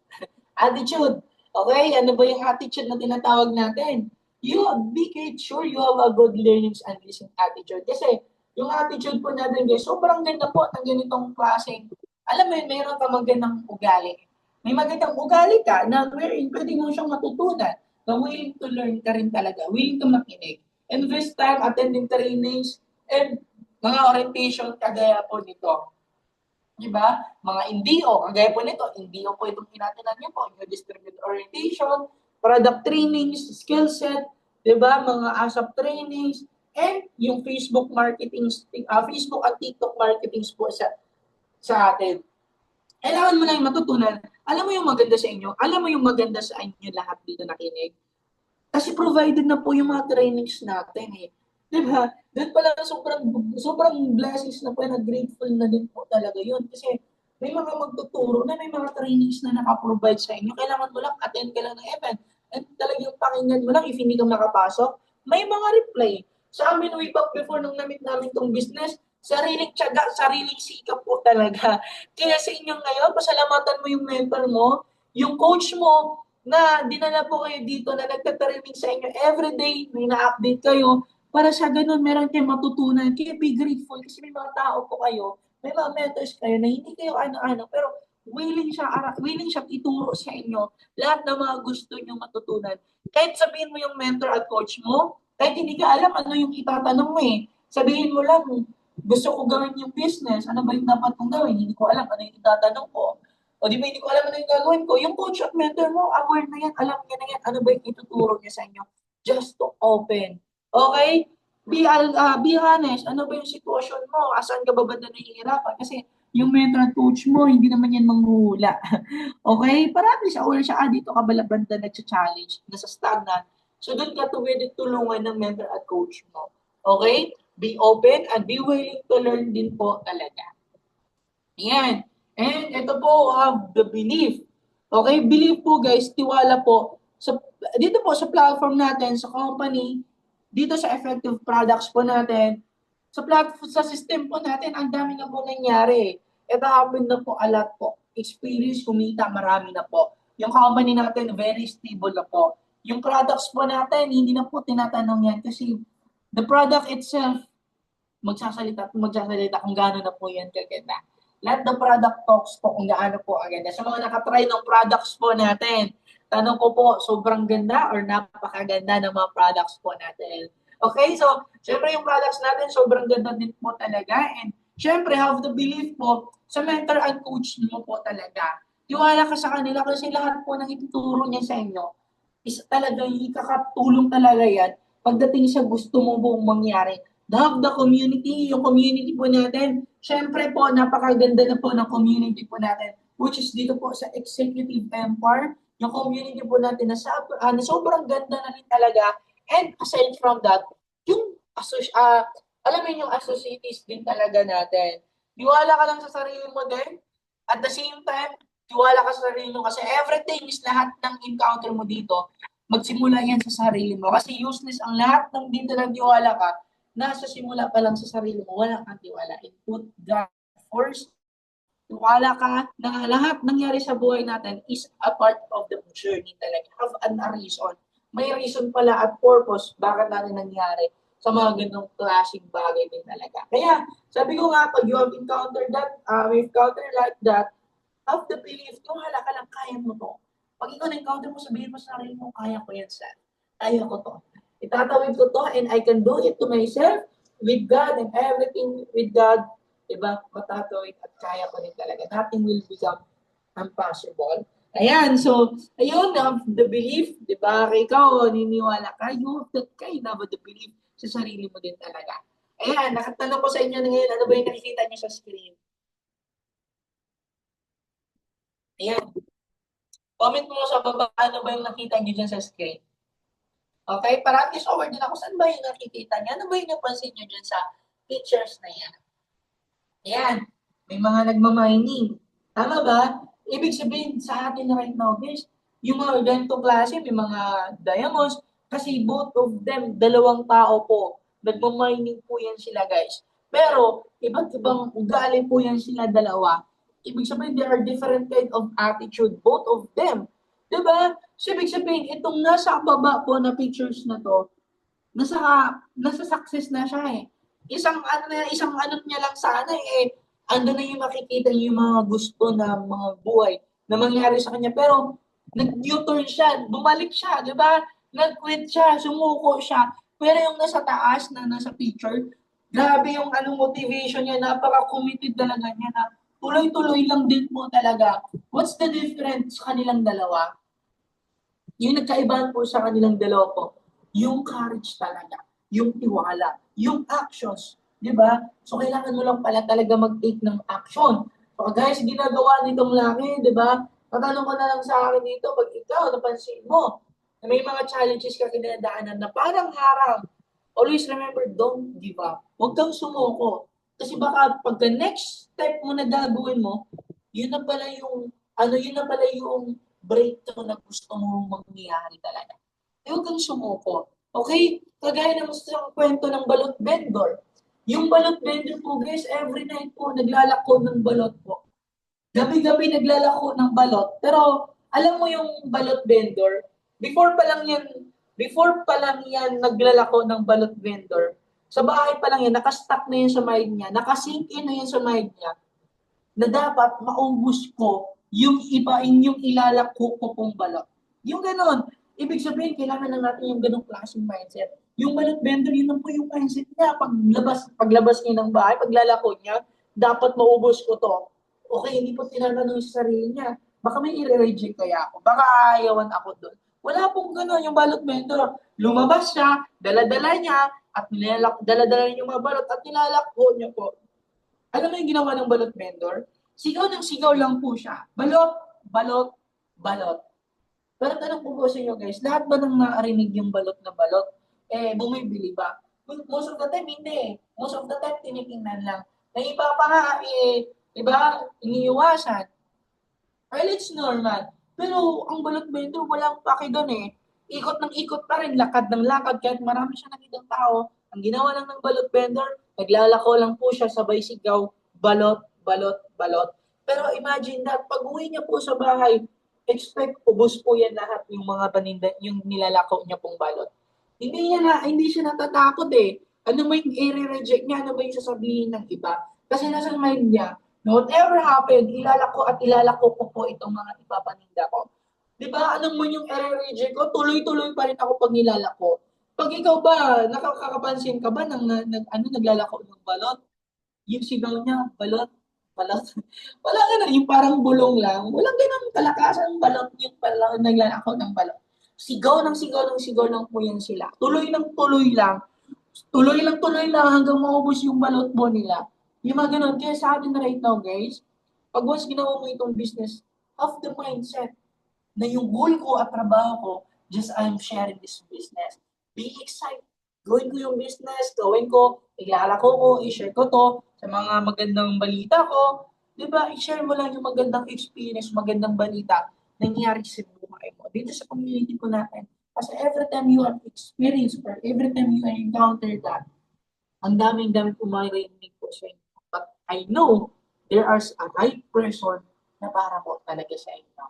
Attitude. Okay? Ano ba yung attitude na tinatawag natin? Sure you have a good learnings and listening attitude. Kasi, yung attitude po natin, guys, sobrang ganda po ng ganitong klaseng, alam mo yun, mayroon ka magandang ugali. May magandang ugali ka na wherein pwede mo siyang matutunan na willing to learn ka rin talaga, willing ka makinig. Invest time, attending trainings, and mga orientation kagaya po nito. Diba? Mga NDO, kagaya po nito, NDO po itong tinatinan niyo po, yung distributed orientation, product trainings, skill set, diba? Mga ASAP trainings, and yung Facebook marketing, Facebook at TikTok marketing po sa atin. Kailangan mo na yung matutunan. Alam mo yung maganda sa inyo, alam mo yung maganda sa inyo lahat dito nakinig. Kasi provided na po yung mga trainings natin eh. Diba? Doon pala sobrang blessings na po na grateful na din po talaga yun. Kasi may mga magtuturo na may mga trainings na nakaprovide sa inyo. Kailangan mo lang attend ka lang ng event. And talagang pakinggan mo lang if hindi ka makapasok. May mga replay. Sa amin way back before nung namit namin tong business, sariling tiyaga, sariling sikap po talaga. Kaya sa inyo ngayon, pasalamatan mo yung mentor mo, yung coach mo na dinala po kayo dito na nagtatraining sa inyo everyday, may na-update kayo, para sa ganun meron kayong matutunan. Kaya be grateful kasi may mga tao po kayo, may mga mentors kayo na hindi kayo ano-ano, pero willing siya ituro sa inyo lahat ng mga gusto niyo matutunan. Kahit sabihin mo yung mentor at coach mo, kahit hindi ka alam ano yung itatanong mo eh. Sabihin mo lang, gusto ko gawin yung business, ano ba yung dapat kong gawin? Hindi ko alam ano yung itatanong ko. O di ba hindi ko alam ano yung gagawin ko? Yung coach at mentor mo, aware na yan, alam niya na yan, ano ba yung ituturo niya sa inyo? Just to open. Okay? Be honest, ano ba yung sitwasyon mo? Asan ka ba banda nahihirapan? Kasi yung mentor at coach mo, hindi naman yan manghuhula. Okay? Para at least aware siya, dito ka bala banda nag-challenge, nasa stagnant. So doon ka tuwede tulungan ng mentor at coach mo. Okay? Be open and be willing to learn din po talaga. Yan. And ito po, have the belief. Okay? Believe po guys, tiwala po. So, dito po sa platform natin, sa company, dito sa effective products po natin, sa system po natin, ang dami na po nangyari. Ito happen na po a lot po. Experience, kumita, marami na po. Yung company natin, very stable na po. Yung products po natin, hindi na po tinatanong yan kasi the product itself, magsasalita kung gaano na po yan kaganda. Let the product talks po kung gaano po ang ganda. Sa mga nakatry ng products po natin, tanong ko po, sobrang ganda or napakaganda ng mga products po natin. Okay, so, syempre yung products natin, sobrang ganda din po talaga. And, syempre, have the belief po sa mentor and coach mo po talaga. Tiwala ka sa kanila kasi lahat po ng ituturo niya sa inyo is talagang ikakatulong talaga yan pagdating sa gusto mo pong mangyari. Have the community, yung community po natin, syempre po, napakaganda na po ng community po natin, which is dito po sa Executive Empire, yung community po natin na sobrang ganda na rin talaga. And aside from that, yung alam mo yung associates din talaga natin. Tiwala ka lang sa sarili mo din. At the same time, tiwala ka sa sarili mo kasi everything is lahat ng encounter mo dito, magsimula yan sa sarili mo. Kasi useless ang lahat ng dito na tiwala ka, nasa simula pa lang sa sarili mo, wala kang tiwala. And put God first. Tiwala ka na lahat nangyari sa buhay natin is a part of the journey talaga. Have a reason. May reason pala at purpose bakit natin nangyari sa mga ganong klaseng bagay din talaga. Kaya, sabi ko nga, pag you have encountered that, like that, have the belief, tiwala ka lang, kaya mo to. Pag ikaw na-encounter mo, sabihin mo sa sarili mo, kaya ko yan, sir. Kaya ko to. Itatawid ko to and I can do it to myself with God and everything with God. Diba? Matatawid at kaya ko din talaga. Nothing will become impossible. Ayan, so, ayun, have the belief, di ba? Ikaw, niniwala ka, you have that kind of the belief sa sarili mo din talaga. Ayan, nakatanong ko sa inyo ngayon, ano ba yung nakikita niyo sa screen? Ayan. Comment mo sa baba, ano ba yung nakita niyo dyan sa screen? Okay, para at least aware din ako, saan ba yung nakikita niya? Ano ba yung napansin niyo dyan sa pictures na yan? Ayan, may mga nagmamining. Tama ba? Ibig sabihin sa atin right now, guys, yung mga ganitong klase, may mga diamonds, kasi both of them, dalawang tao po, nagmamining po yan sila, guys. Pero, iba't ibang ugali po yan sila dalawa. Ibig sabihin, there are different kind of attitude, both of them. Diba? So, ibig sabihin, itong nasa baba po na pictures na to, nasa success na siya eh. Isang ano niya lang sana eh, ando na yung makikita yung mga gusto na mga buhay na mangyari sa kanya. Pero, nag-U-turn siya, bumalik siya, di ba? Nag-quit siya, sumuko siya. Pero yung nasa taas na nasa picture, grabe yung motivation niya, napaka-committed talaga niya na tuloy-tuloy lang din po talaga. What's the difference sa kanilang dalawa? Yung nagkaibahan po sa kanilang dalawa po, yung courage talaga, yung tiwala, yung actions, di ba? So, kailangan mo lang pala talaga mag-take ng action. So, guys, ginagawa nitong laki, di ba? Tatanong ko na lang sa akin dito, pag ikaw, napansin mo, na may mga challenges ka kinadaanan na parang harang, always remember, don't give up. Huwag kang sumuko. Kasi baka pagka next step mo na gagawin mo, yun na pala yung breakthrough na gusto mong mangyari talaga. Huwag kang sumuko. Okay? Kagaya ng sa kwento ng balot vendor. Yung balot vendor po, guys, every night po, naglalako ng balot po. Gabi-gabi naglalako ng balot. Pero, Alam mo yung balot vendor, before pa lang yan naglalako ng balot vendor, sa bahay pa lang yan, nakastock na yan sa mind niya, nakasink in na yan sa mind niya, na dapat maubos ko yung iba, yung ilalako ko pong balot. Yung ganon. Ibig sabihin, kailangan lang natin yung ganong klaseng mindset. Yung balot vendor, yun lang po yung mindset niya. Paglabas niya ng bahay, paglalako niya, dapat maubos ko to. Okay, hindi po tinatanong sa sarili niya. Baka may i-reject kaya ako. Baka aayawan ako doon. Wala pong gano'n yung balot vendor. Lumabas siya, daladala niya, at daladala niya yung mga balot at nilalakbo niya po. Alam mo yung ginawa ng balot vendor? Sigaw ng sigaw lang po siya. Balot, balot, balot. Pero tanong ko po sa inyo guys, lahat ba nang narinig yung balot na balot, bumibili ba? Most of the time, hindi. Most of the time, tinitingnan lang. Na iba pa nga, iba, iniiwasan. Well, it's normal. Pero ang balot vendor, walang pake doon eh. Ikot ng ikot pa rin, lakad ng lakad, kahit marami siya nakitang tao. Ang ginawa lang ng balot vendor, naglalako lang po siya sabay sigaw, balot, balot, balot. Pero imagine that, pag uwi niya po sa bahay, expect ubos po yan lahat yung mga paninda, yung nilalakaw niya pong balot. Hindi siya natatakot eh. Ano ba yung i-reject niya? Ano ba yung sasabihin ng iba? Kasi nasa mind niya, whatever happened, ilalako ko po itong mga ipapaninda ko. Di ba? Anong mo yung i-reject ko? Tuloy-tuloy pa rin ako pag nilalako. Pag ikaw ba, nakakapansin ka ba naglalako ng balot? Yung sigaw niya, balot, balot. Wala ganun, yung parang bulong lang. Walang ganun kalakasan balot yung palang naglalako ng balot. Sigaw ng sigaw ng sigaw lang po yan sila. Tuloy lang tuloy lang. Tuloy lang hanggang maubos yung balot mo nila. Yung mga ganun. Kaya sa atin right now, guys, pag once ginawa mo itong business, have the mindset na yung goal ko at trabaho ko, just I'm sharing this business. Be excited. Gawin ko yung business, gawin ko, ilalako ko, i-share ko to sa mga magandang balita ko. Diba? I-share mo lang yung magandang experience, magandang balita nangyari sa buhay mo. Dito sa community ko natin. Kasi every time you have experience or every time you encounter that, ang daming-dami pumarinig po sa inyo. But I know there are a right person na para po talaga sa inyo.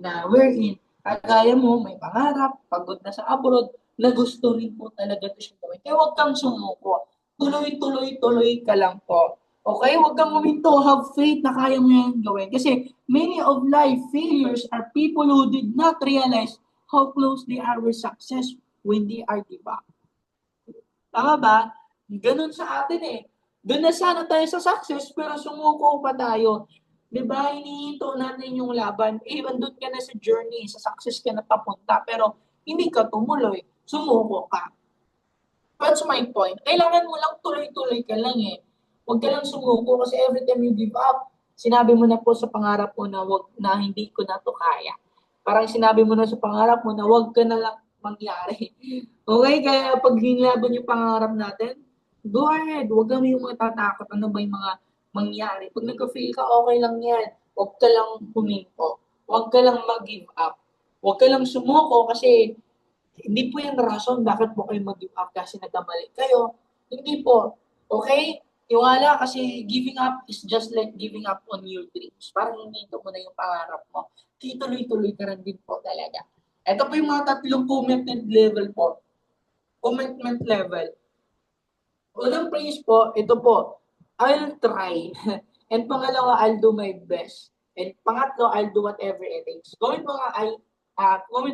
Na wherein, kagaya mo, may pangarap, pagod na sa abroad, na gusto rin po talaga ito siya gawin. Kaya huwag kang sumuko. Tuloy-tuloy-tuloy ka lang po. Okay? Huwag kang huminto. Have faith na kaya mo yan gawin. Kasi many of life failures are people who did not realize how close they are with success when they are give up. Tama ba? Ganun sa atin eh. Doon na sana tayo sa success, pero sumuko pa tayo. Di ba? Hinihinto natin yung laban. Andun ka na sa journey, sa success ka na papunta, pero hindi ka tumuloy. Sumuko ka. That's my point. Kailangan mo lang tuloy-tuloy ka lang eh. Huwag ka lang sumuko kasi every time you give up, sinabi mo na po sa pangarap mo na hindi ko na to kaya. Parang sinabi mo na sa pangarap mo na wag ka na lang mangyari. Okay? Kaya pag hinilaban yung pangarap natin, go ahead. Huwag kami yung matatakot. Ano ba yung mga mangyari? Pag nagka-fail ka, okay lang yan. Huwag ka lang huminto. Huwag ka lang mag-give up. Huwag ka lang sumuko kasi hindi po yung rason bakit po kayo mag-give up kasi nagkamali kayo. Hindi po. Okay? Tiwala kasi giving up is just like giving up on your dreams. Parang hinito mo na yung pangarap mo. Tuloy-tuloy ka rin din po talaga. Ito po yung mga tatlong commitment level po. Commitment level. Unang phrase po, ito po, I'll try. And pangalawa, I'll do my best. And pangatlo, I'll do whatever it takes. Comment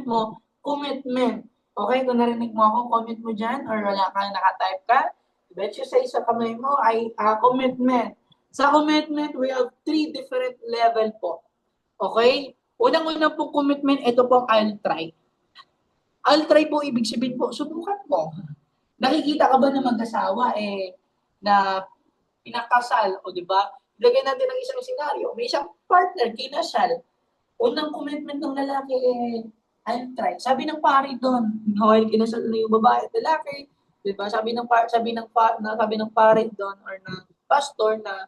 mo, commitment. Okay, kung narinig mo ako, comment mo dyan or wala kang nakatype ka, bet you say sa kamay mo ay commitment. Sa commitment, we have 3 different level po. Okay? Unang-unang pong commitment, ito pong I'll try. I'll try po, ibig sabihin po, subukan mo. Nakikita ka ba ng mag-asawa na pinakasal, o di ba? Ilagay natin ng isang senaryo, may isang partner, kinasal. Unang commitment ng lalaki I'll try. Sabi ng pari doon, while kinasal na yung babae at lalaki, di ba? Sabi ng pari doon or ng pastor na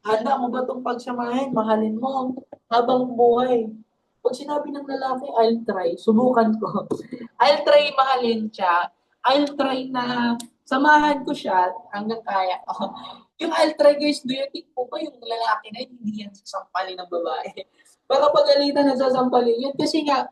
handa mo ba itong pagsamahin, mahalin mo habang buhay. Pag sinabi ng lalaki, I'll try, subukan ko. I'll try mahalin siya. I'll try na samahan ko siya hanggang kaya ko. Yung I'll try guys, do you think po ba yung lalaki na hindi yan sasampalin ng babae? baka pagalitan na sasampalin yun. Kasi nga,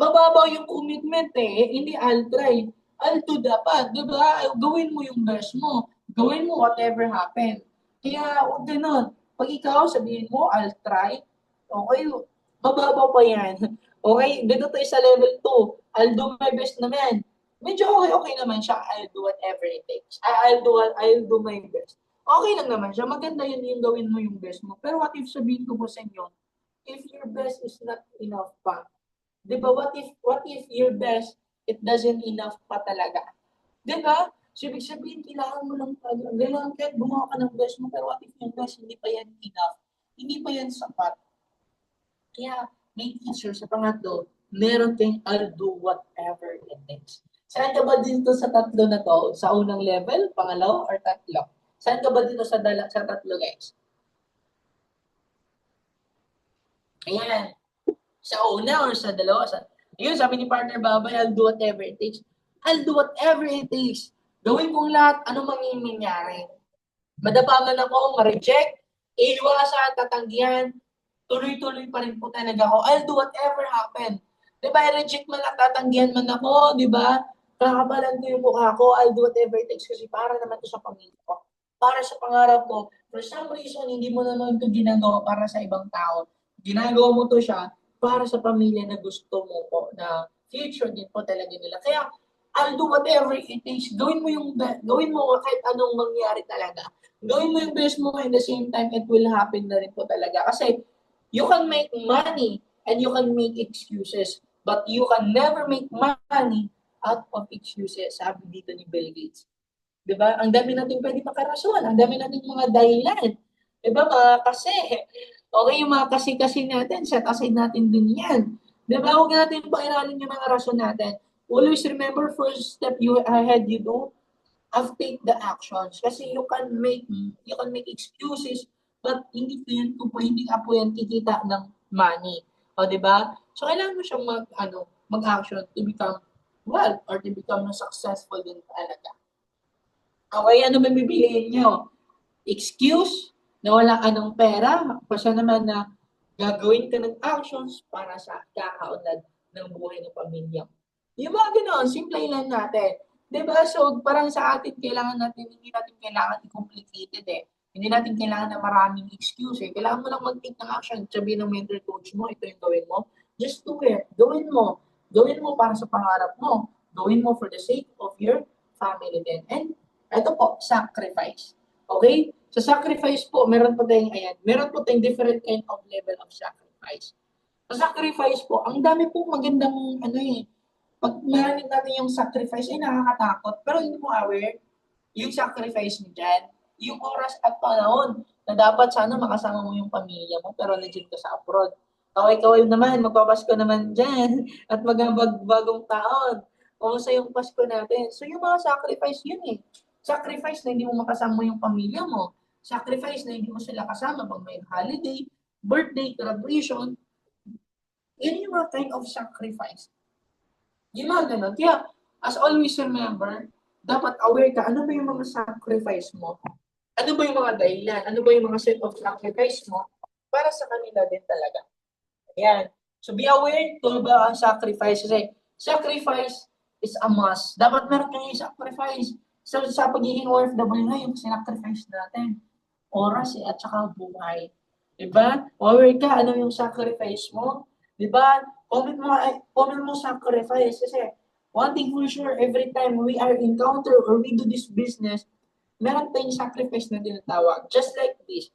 mababaw yung commitment eh. Hindi I'll try. I'll do dapat. Diba? Gawin mo yung best mo. Gawin mo whatever happen. Kaya, huwag ganun. Pag ikaw, sabihin mo, I'll try. Okay, mababaw pa yan. Okay, dito tayo sa level 2. I'll do my best naman. Medyo okay naman siya. I'll do whatever it takes. I'll do my best. Okay lang naman siya. Maganda yun yung gawin mo yung best mo. Pero what if sabihin ko po sa inyo, if your best is not enough pa, di ba, what if your best, it doesn't enough pa talaga? Di ba? So, ibig sabihin, kailangan mo lang talaga. Kailangan kahit gumawa ka ng best mo, pero what if yung best, hindi pa yan enough? Hindi pa yan sapat. Kaya, may teacher sa pangatlo, meron kang I'll do whatever it takes. Saan ka ba dito sa tatlo na to? Sa unang level, pangalawa, or tatlo? Saan ka ba dito sa tatlo, guys? Ayan. Sa una or sa dalawa? Yun, sabi ni partner Babay, I'll do whatever it takes. I'll do whatever it takes. Gawin kong lahat, ano mangyayari. Madapa man ako, ma-reject, iwasan, tatanggihan, tuloy-tuloy pa rin po talaga ako. I'll do whatever happen. Di ba, i-reject man at tatanggihan man ako, di ba? Kakabalan ko yung mukha ko, I'll do whatever it takes kasi para naman to sa pamilya ko. Para sa pangarap ko. For some reason, hindi mo naman ito ginagawa para sa ibang tao. Ginagawa mo to siya para sa pamilya na gusto mo po, na future din po talaga nila. Kaya, I'll do whatever it takes. Gawin mo kahit anong mangyari talaga. Gawin mo yung best mo, and the same time, it will happen na rin po talaga. Kasi, you can make money and you can make excuses, but you can never make money out of excuses, sabi dito ni Bill Gates. Diba? Ang dami nating pwede makarason, ang dami nating mga dahilan. Diba, mga kasi? Okay, yung mga kasi-kasi natin, set aside natin din yan. Diba? Huwag natin pairalin yung mga rason natin. Always remember, first step you ahead you do, have take the actions. Kasi you can make excuses, but hindi ka po yan kikita ng money. O, di ba? So, kailangan mo siyang mag-action to become well or to become successful din talaga. Okay, ano ba bibiliin nyo? Excuse na wala ka ng pera, basta naman na gagawin ka ng actions para sa kakaunlad ng buhay ng pamilya. Yung mga ganoon, simple lang natin. Diba? So, parang sa atin, hindi natin kailangan i-complicated eh. Hindi natin kailangan na maraming excuse eh. Kailangan mo lang mag-take ng action. Sabihin ng mentor coach mo, ito yung gawin mo. Just do it. Gawin mo. Gawin mo para sa pangarap mo. Gawin mo for the sake of your family din. And ito po, sacrifice. Okay? Sa sacrifice po, meron po tayong different kind of level of sacrifice. Sa sacrifice po, ang dami po magandang pag narinig natin yung sacrifice, ay nakakatakot. Pero hindi mo aware, yung sacrifice mo dyan, yung oras at panahon na dapat sana makasama mo yung pamilya mo, pero legit ka sa abroad. Kaway-kaway naman, magpapasko naman dyan, at bagong taon. Kumusta yung Pasko natin? So yung mga sacrifice yun eh. Sacrifice na hindi mo makasama yung pamilya mo. Sacrifice na hindi mo sila kasama pag may holiday, birthday, graduation. Yun yung mga kind of sacrifice. Yung mga ganun. Kaya, as always remember, dapat aware ka, ano ba yung mga sacrifice mo? Ano ba yung mga dahilan? Ano ba yung mga set of sacrifice mo para sa kanila din talaga? Ayan. So, be aware kung ba ang sacrifice. Kasi, sacrifice is a must. Dapat meron kang i-sacrifice. So, sa pagiging OFW na, yung sinacrifice natin. Oras at saka buhay. Diba? Aware ka, ano yung sacrifice mo? Diba? Comment mo sacrifice. Kasi, one thing for sure, every time we are encounter or we do this business, meron tayong sacrifice na tinatawag. Just like this.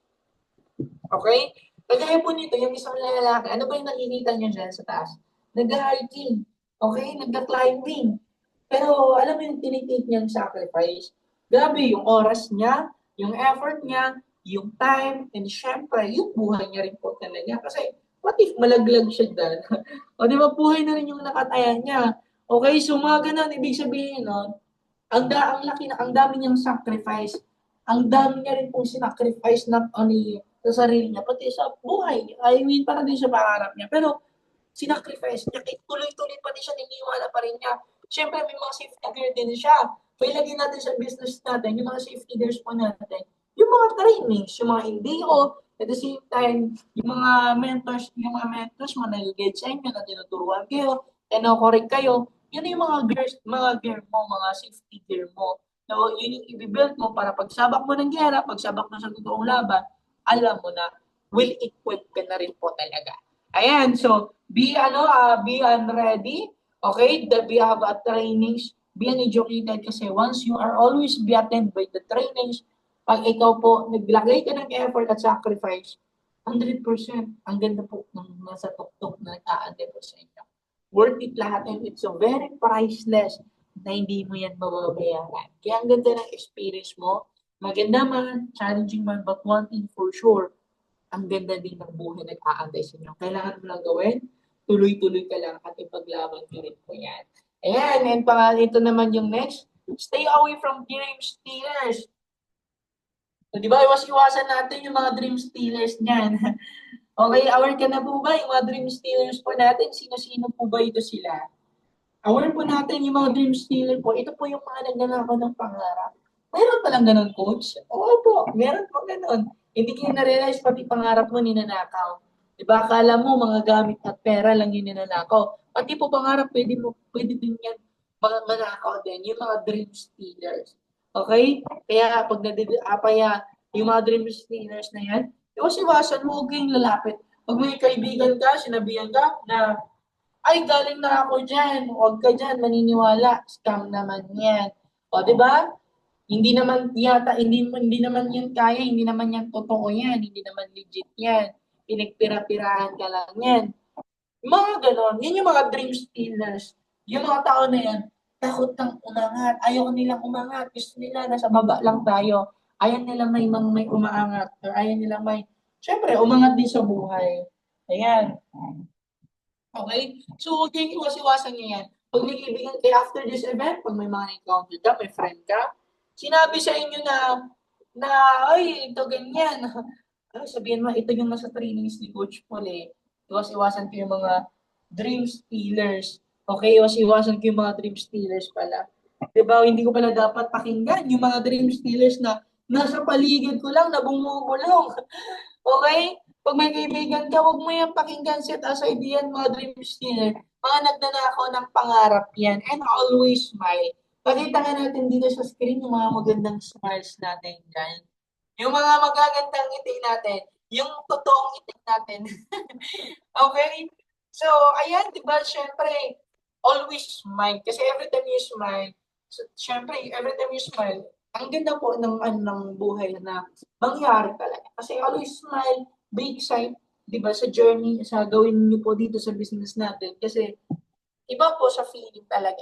Okay? Kagaya po nito, yung isang lalaki, ano ba yung nakikita niyo dyan sa taas? Nag-hiking. Okay? Nag-climbing. Pero, alam mo yung tinitake niyang sacrifice? Grabe, yung oras niya, yung effort niya, yung time, and syempre, yung buhay niya rin po talaga. Kasi, what if malaglag siya dyan? O di ba, buhay na rin yung nakatayan niya. Okay, so mga ganun, ibig sabihin nun, ang dami niyang sacrifice. Ang dami niya rin pong sinacrifice not only sa sarili niya, pati sa buhay. I mean, para din sa pangarap niya. Pero, sinacrifice niya, tuloy-tuloy pa din siya, niniwala pa rin niya. Siyempre, may mga safety gear din siya. So, ilagay natin sa business natin, yung mga safety gears po natin, yung mga trainings, yung mga LDO, At the same time, yung mga mentors mo nag-guide sa inyo, na tinuturuan kayo, kino-correct kayo, yun yung mga gear mo, mga safety gear mo. So, yun yung i-build mo para pagsabak mo ng gera, pagsabak mo sa totoong laban, alam mo na, will equip ka na rin po talaga. Ayan, so, be ready, okay? We have a trainings, be educated kasi once you are always be attended by the trainings, pag ikaw po naglagay ka ng effort at sacrifice, 100%, ang ganda po ng nasa tuktok na nag-aantay po sa inyo. Worth it lahat and it's so very priceless na hindi mo yan mababayaran. Kaya ang ganda ng experience mo, maganda man, challenging man, but one thing for sure, ang ganda din ng buhay nag-aantay sa inyo. Kailangan mo lang gawin, tuloy-tuloy ka lang at ipaglaban ka rin po yan. Ayan, and ito naman yung next, stay away from dream stealers. So, di ba, iwas-iwasan natin yung mga dream stealers niyan. Okay, aware ka na po ba yung mga dream stealers po natin? Sino-sino po ba ito sila? Aware po natin yung mga dream stealer po. Ito po yung mga nagnanakaw ng pangarap. Meron palang ganun, coach? Oo po, meron po ganun. Hindi kayo na-realize pati pangarap mo ninanakaw. Di ba, akala mo mga gamit at pera lang yung ninanakaw. Pati po pangarap, pwede din yan manakaw din, yung mga dream stealers. Okay? Kaya pag nadidapaya yung mga dream stealers na yan, iwas-iwasan mo, huwag kayong lalapit. Pag may kaibigan ka, sinabihan ka na ay, galing na ako dyan. Huwag ka dyan, maniniwala. Scam naman yan. O, di ba? Hindi naman yan kaya, hindi naman yan totoo yan, hindi naman legit yan. Pinagpira-pirahan ka lang yan. Yung mga ganon, yun yung mga dream stealers. Yung mga tao na yan, takot kang umangat. Ayaw nilang umangat. Gusto nila, nasa baba lang tayo. Ayaw nilang may umaangat. Or ayaw nilang syempre, umangat din sa buhay. Ayan. Okay? So, huwag kayong iwas-iwasan niyo yan. Pag may kaibigan kayo after this event, pag may mga encounter ka, may friend ka, sinabi sa inyo na, ay, ito ganyan. Ay, sabihin mo, ito yung nasa trainings ni Coach Paul eh. Iwas-iwasan ko yung mga dream stealers. Okay, iwas-iwasan ko yung mga dream stealers pala. Diba, hindi ko pala dapat pakinggan yung mga dream stealers na nasa paligid ko lang na bumubulong. Okay? Pag may kaibigan ka, huwag mo yan pakinggan, set aside yan, mga dream stealer. Mga nagnanakaw ng pangarap yan. And always smile. Pakita nga natin dito sa screen yung mga magandang smiles natin dyan. Yung mga magagandang ngiti natin. Yung totoong ngiti natin. Okay? So, ayan, di ba, syempre, always smile. Kasi every time you smile, so, syempre, every time you smile, ang ganda po ng buhay na mangyari talaga. Kasi always smile, be excited, di ba, sa journey, sa gawin niyo po dito sa business natin. Kasi iba po sa feeling talaga,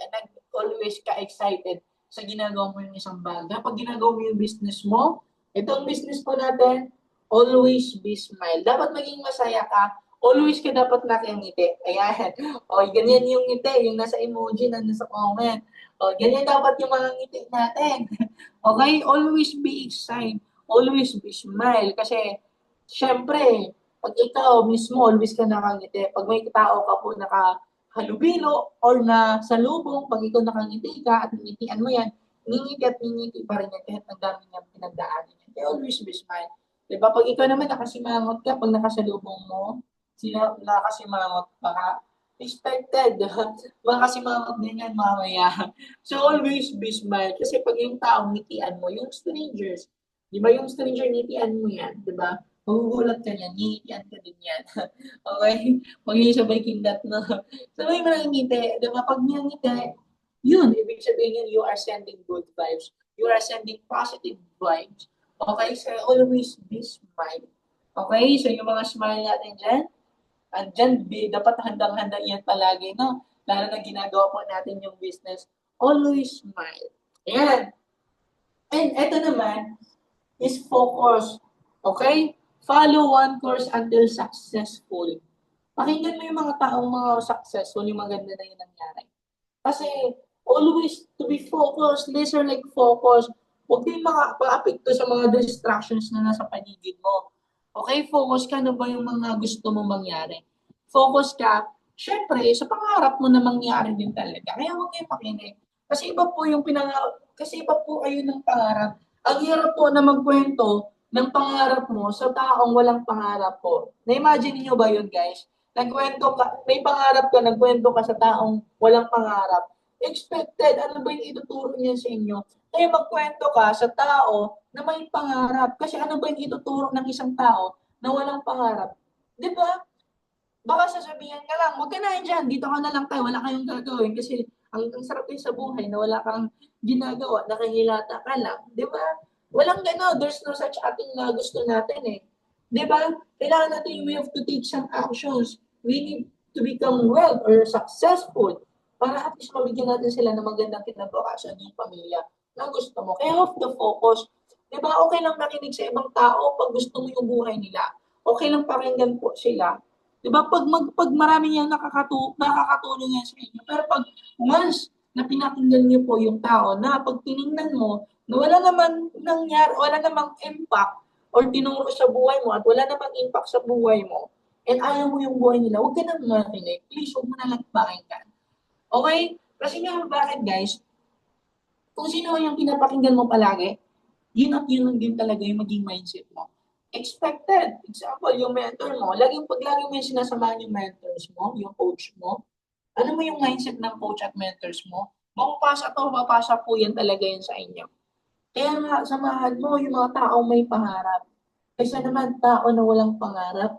always ka-excited sa ginagawa mo yung isang bagay. Kapag ginagawa mo yung business mo, itong business po natin, always be smile. Dapat maging masaya ka, always ka dapat nakangiti. Ayan. O, ganyan yung ngiti, yung nasa emoji, na nasa comment. O, ganyan dapat yung mga ngiti natin. Okay? Always be excited. Always be smile. Kasi, syempre, pag ikaw mismo, always ka nakangiti. Pag may tao ka po halubilo or na salubong, pag ikaw nakangiti ka at ngitian mo yan, ngingiti at ngingiti pa rin yan kahit ang dami niya pinagdaanan yan. Kaya always be smile. Diba? Pag ikaw naman nakasimangot ka, pag nakasalubong mo, sila nakasimangot pa ka, expected. Makasimangot din yan mamaya. So always be smile. Kasi pag yung taong ngitian mo, yung strangers, di ba yung stranger ngitian mo yan, di ba? Magugulat ka niyan, ngitian ka din yan. Okay? Pag yung sabay kindat na, sabay mo lang ngiti. Di ba? Pag niyang ngiti, yun, ibig sabihin yun, you are sending good vibes. You are sending positive vibes. Okay? So always be smile. Okay? So yung mga smile natin dyan, andyan, dapat handang-handa yan palagi, no? Lalo na ginagawa po natin yung business. Always smile. Ayan. And ito naman is focus. Okay? Follow one course until successful. Pakinggan mo yung mga taong mga successful, yung maganda na yung nangyari. Kasi always to be focused, laser like focus. Huwag kayong maka-apekto sa mga distractions na nasa paligid mo. Okay, focus ka na ba yung mga gusto mong mangyari? Focus ka, syempre, sa pangarap mo na mangyari din talaga. Kaya huwag kayong makinig. Kasi iba po kayo ng pangarap. Ang hirap po na magkwento ng pangarap mo sa taong walang pangarap po. Na-imagine niyo ba yun, guys? Nagkwento ka, may pangarap ka, nagkwento ka sa taong walang pangarap. Expected, ano ba yung ituturo niya sa inyo? Kaya magkwento ka sa tao na may pangarap. Kasi ano ba yung ituturo ng isang tao na walang pangarap? Di ba? Baka sasabihin ka lang, huwag ka na dyan, dito ka na lang tayo, wala kayong gagawin. Kasi ang sarap din sa buhay na wala kang ginagawa, nakahilata ka lang. Di ba? Walang gano'n, there's no such a thing na gusto natin eh. Di ba? Kailangan natin, we have to take some actions. We need to become well or successful para at least mabigyan natin sila ng magandang kinabukasan yung pamilya na gusto mo. Kaya off the focus. Di ba? Okay lang makinig sa ibang tao pag gusto mo yung buhay nila. Okay lang pakinggan po sila. 'Di ba pag marami yang nakakatulong yan sa inyo. Pero pag once na pinakinggan niyo po yung tao na pag tiningnan mo na wala naman nangyari, wala namang impact or tinuro sa buhay mo at wala namang impact sa buhay mo, and ayaw mo yung buhay nila, huwag ka nang makinig. Please, huwag mo na lang pakinggan. Okay? Kasi nga, bakit guys? Kung sino yung pinapakinggan mo palagi, yun at yun din talaga yung maging mindset mo. Expected. Example, yung mentor mo, pag laging may sinasamahan yung mentors mo, yung coach mo, ano mo yung mindset ng coach at mentors mo, mapapasa po yan talaga yan sa inyo. Kaya nga, samahan mo yung mga taong may pangarap. Kaysa naman tao na walang pangarap.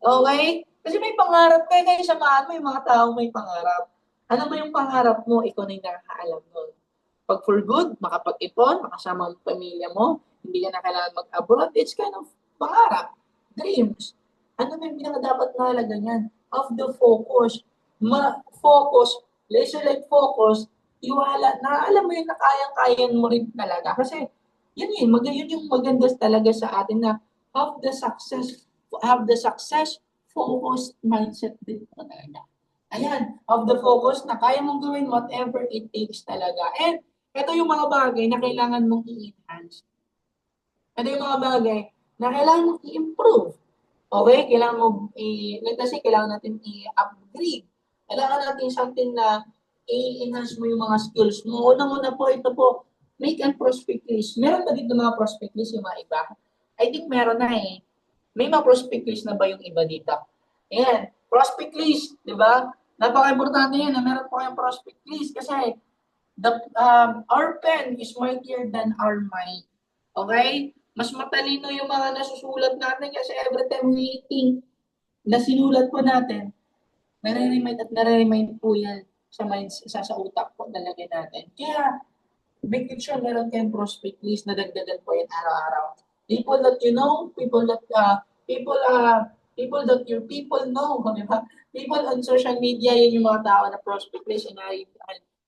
Okay? Kasi may pangarap kayo, kaya samahan mo yung mga taong may pangarap. Ano ba yung pangarap mo? Ikaw na yung nakakaalam nun. Pag for good, makapag-ipon, makasama ang pamilya mo, hindi ka na kailangan mag-abroad, it's kind of pangarap, dreams. Ano na yung pinaka dapat mahalaga niyan? Of the focus. Ma-focus, laser like focus, iwala na alam mo yun na kayang-kaya mo rin talaga. Kasi yun yung maganda talaga sa atin na have the success, focused mindset din po talaga. Ayan, of the focus na kaya mong gawin whatever it takes talaga. And ito yung mga bagay na kailangan mong i-enhance. Ito yung mga bagay na kailangan mong i-improve. Okay? Kailangan mo kasi kailangan natin i-upgrade. Kailangan natin something na i-enhance mo yung mga skills mo. Unang-una po, ito po, make and prospect list. Meron ba dito mga prospect list yung mga iba? I think meron na eh. May mga prospect list na ba yung iba dito? Ayan, prospect list, di ba? Napaka-importante yan na meron po kayong prospect list kasi our pen is mightier than our mind. Okay? Mas matalino yung mga nasusulat natin kasi every time we think na sinulat po natin, nare-remind po yan sa mind, sa utak po talaga natin. Kaya, make it sure meron kayong prospect list na dagdagan po yan araw-araw. People that you know, people that your people know, di ba? People on social media, yun yung mga tao na prospect list.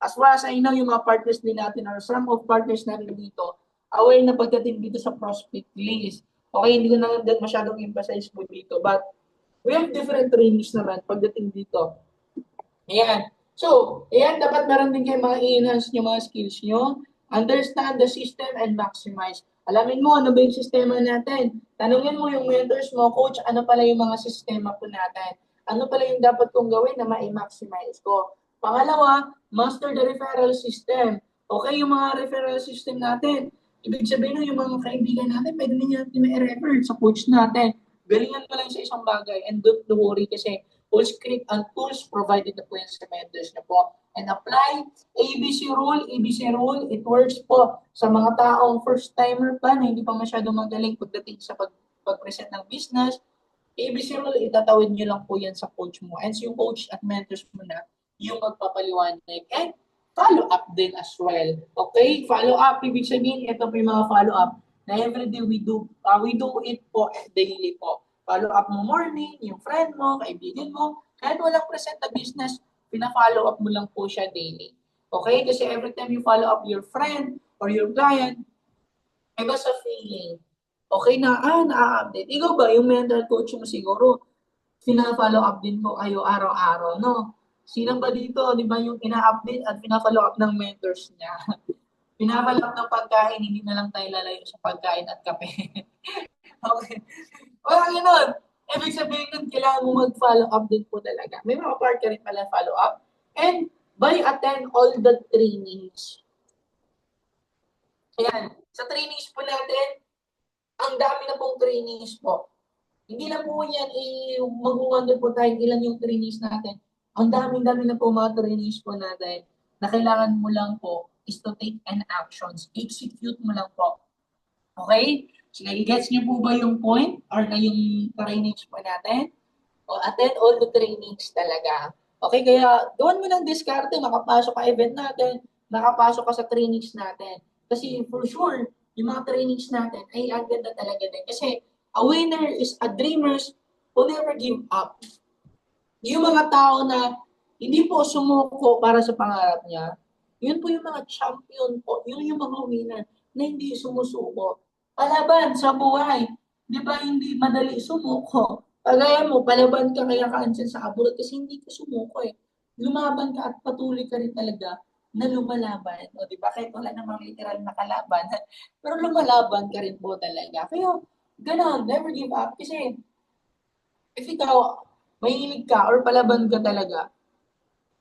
As far as I know, yung mga partners din natin or some of partners natin dito, aware na pagdating dito sa prospect list. Okay, hindi ko na masyadong emphasize po dito. But, we have different trainings naman pagdating dito. Ayan. So, ayan, dapat meron din kayo mga i-enhance yung mga skills nyo. Understand the system and maximize. Alamin mo, ano ba yung sistema natin? Tanungin mo yung mentors mo, coach, ano pala yung mga sistema po natin? Ano pala yung dapat kong gawin na ma-maximize ko? Pangalawa, master the referral system. Okay, yung mga referral system natin. Ibig sabihin yung mga kaibigan natin, pwede natin i-refer sa coach natin. Galingan mo lang sa isang bagay and don't worry kasi full script and tools provided na po yan sa mentors na po. And apply ABC rule. ABC rule, it works po sa mga taong first-timer pa na hindi pa masyadong magaling pagdating sa pag-present ng business. ABC rule, itatawid nyo lang po yan sa coach mo. And yung coach at mentors mo na yung magpapaliwanag. And follow up din as well. Okay? Follow up. Ibig sabihin, ito po yung mga follow up na everyday we do it po daily po. Follow up mo morning, yung friend mo, kaibigan mo, kahit walang present na business, pina-follow up mo lang po siya daily. Okay? Kasi every time you follow up your friend or your client, iba sa feeling. Okay na, na-update. Ikaw ba, yung mental coach mo siguro, pina-follow up din po kayo araw-araw, no? Sino ba dito, di ba, yung ina-update at pina-follow up ng mentors niya? Pina-follow up ng pagkain, hindi na lang tayo lalayo sa pagkain at kape. Okay. Wala ganun. Ibig sabihin nun, kailangan mo mag-follow up din po talaga. May mga part ka rin pala follow up. And by attend all the trainings. Ayan. Sa trainings po natin, ang dami na pong trainees po. Hindi na po yan, mag-wonder po tayo ilan yung trainees natin. Ang dami-dami na po mga trainees po natin na kailangan mo lang po is to take an actions. Execute mo lang po. Okay? So, nagigets niyo po ba yung point or na yung trainings po natin? O attend all the trainings talaga. Okay, kaya doon mo ng diskarte, makapasok ka event natin, nakapasok ka sa trainings natin. Kasi for sure, yung mga trainings natin ay ang ganda talaga din. Kasi a winner is a dreamers who never give up. Yung mga tao na hindi po sumuko para sa pangarap niya, yun po yung mga champion po, yun yung mga winner na hindi sumusuko. Palaban sa buhay. Di ba hindi madali sumuko? Kagaya mo, palaban ka kaya ka andyan sa abroad kasi hindi ka sumuko eh. Lumaban ka at patuloy ka rin talaga na lumalaban. O di ba? Kahit wala namang literal na kalaban. Pero lumalaban ka rin po talaga. Kaya, ganun, never give up. Kasi, if ikaw, mahilig ka or palaban ka talaga,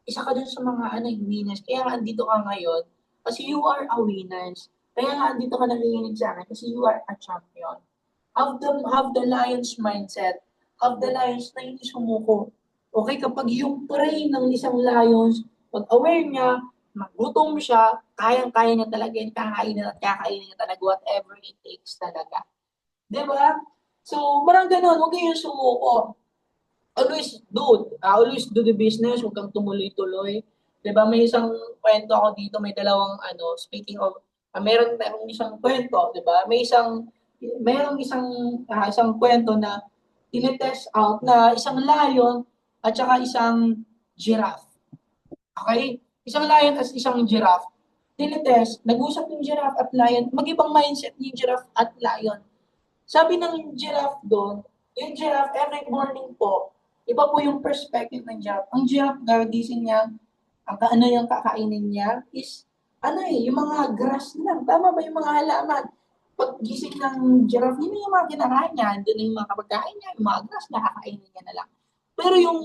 isa ka dun sa mga winners. Kaya nga andito ka ngayon kasi you are a winners. Kaya nga andito ka nakikinig sa akin kasi you are a champion. Have the lion's mindset. Have the lions na hindi sumuko. Okay, kapag yung prey ng isang lions, pag aware niya, magutom siya, kayang-kaya niya talaga yung kakainin at kakainin niya talaga whatever it takes talaga. Diba? So, parang ganun, huwag kayong sumuko. Always do the business, huwag kang tumuloy-tuloy. 'Di ba may isang kwento ako dito, may dalawang speaking of, meron tayong isang kwento, 'di ba? Isang kwento na tinetest out na isang lion at saka isang giraffe. Okay? Isang lion at isang giraffe. Tinetest, nag-usap yung giraffe at lion, mag-ibang mindset ni giraffe at lion. Sabi ng giraffe doon, yung giraffe every morning po, iba po yung perspective ng giraffe. Ang giraffe, gagising niya, ano yung kakainin niya is, yung mga grass lang. Tama ba yung mga halaman? Pag gising ng giraffe, yun yung mga kinakain niya. Doon yung mga kapagkain niya, yung mga grass, nakakainin niya na lang. Pero yung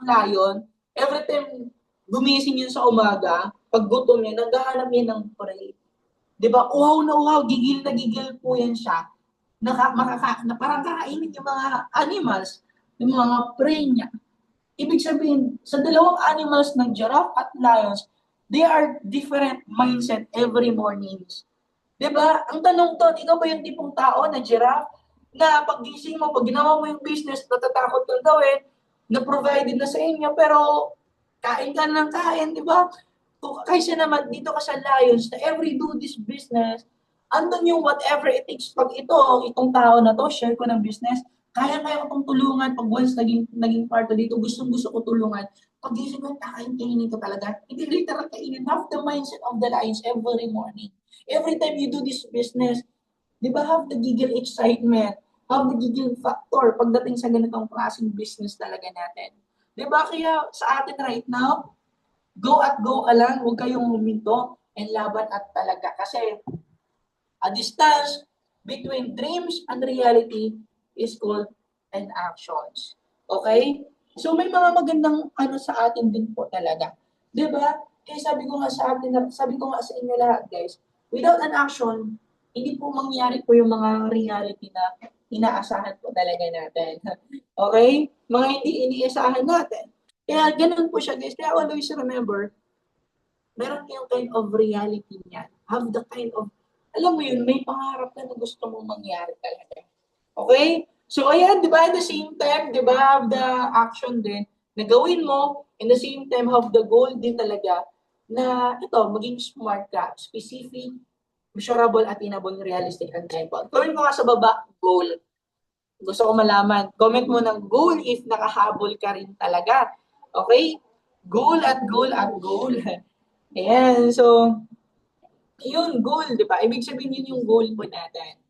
lion, every time gumising yun sa umaga, pag gutom niya, naghahanap niya ng prey. Di ba? Uhaw na uhaw, gigil na gigil po yan siya na parang kakainin yung mga animals, yung mga prey niya. Ibig sabihin, sa dalawang animals ng giraffe at lions, they are different mindset every mornings. 'Di ba? Ang tanong doon, ikaw ba yung tipong tao na giraffe na paggising mo, pag ginawa mo yung business, natatakot kang gawin, na provided na sa inyo, pero kain ka ng kain, di ba? Kaysa naman dito ka sa lions na every do this business, andun yung whatever it takes. Pag itong tao na to, share ko ng business, kaya ko itong tulungan. Pag once naging part na dito, gusto ko tulungan. Pag gising mo, kainin ka talaga. Hindi literal kainin. Have the mindset of the lions every morning. Every time you do this business, di ba, have the giggle excitement, have the giggle factor pagdating sa ganitong klaseng business talaga natin. Di ba, kaya sa atin right now, go ka lang, huwag kayong huminto and laban at talaga. Kasi a distance between dreams and reality is called an actions. Okay? So may mga magandang sa atin din po talaga. 'Di ba? Kaya sabi ko nga sa inyo lahat, guys, without an action, hindi po mangyari po yung mga reality na inaasahan po talaga natin. Okay? Mga hindi iniasahan natin. Kaya ganun po siya, guys. Kaya always remember, meron kayong kind of reality niyan. Have the kind of, alam mo yun, may pangarap ka na gusto mong mangyari talaga. Okay? So, ayan, di ba, at the same time, di ba, have the action din na gawin mo, and the same time, have the goal din talaga na ito, maging smart ka, specific, measurable, attainable, realistic, and time-bound. Gawin mo nga sa baba, goal. Gusto ko malaman. Comment mo ng goal if nakahabol ka rin talaga. Okay? Goal at goal at goal. Ayan, so, yun, goal, di ba? Ibig sabihin yun yung goal po natin.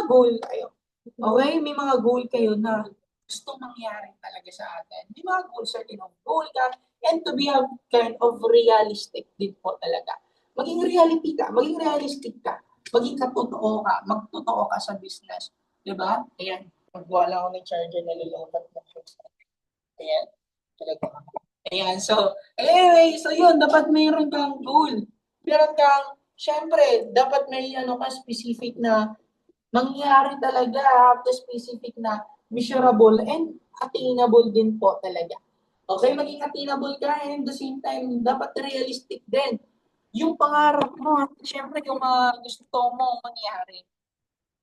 Goal kayo. Okay? May mga goal kayo na gusto mangyari talaga sa atin. May mga goal, certain of goal ka, and to be a kind of realistic din po talaga. Maging reality ka, maging realistic ka, maging katotoo ka, magtotoo ka sa business. Di ba? Ayan, magwala ako ng charger na lulukat na. Ayan, talaga. Ayan, so, anyway, so yun, dapat mayroon kang goal. Meron kang, syempre, dapat may specific na mangyayari talaga have the specific na measurable and attainable din po talaga. Okay, maging attainable ka and at the same time, dapat realistic din. Yung pangarap mo, at syempre yung mga gusto mo mangyari.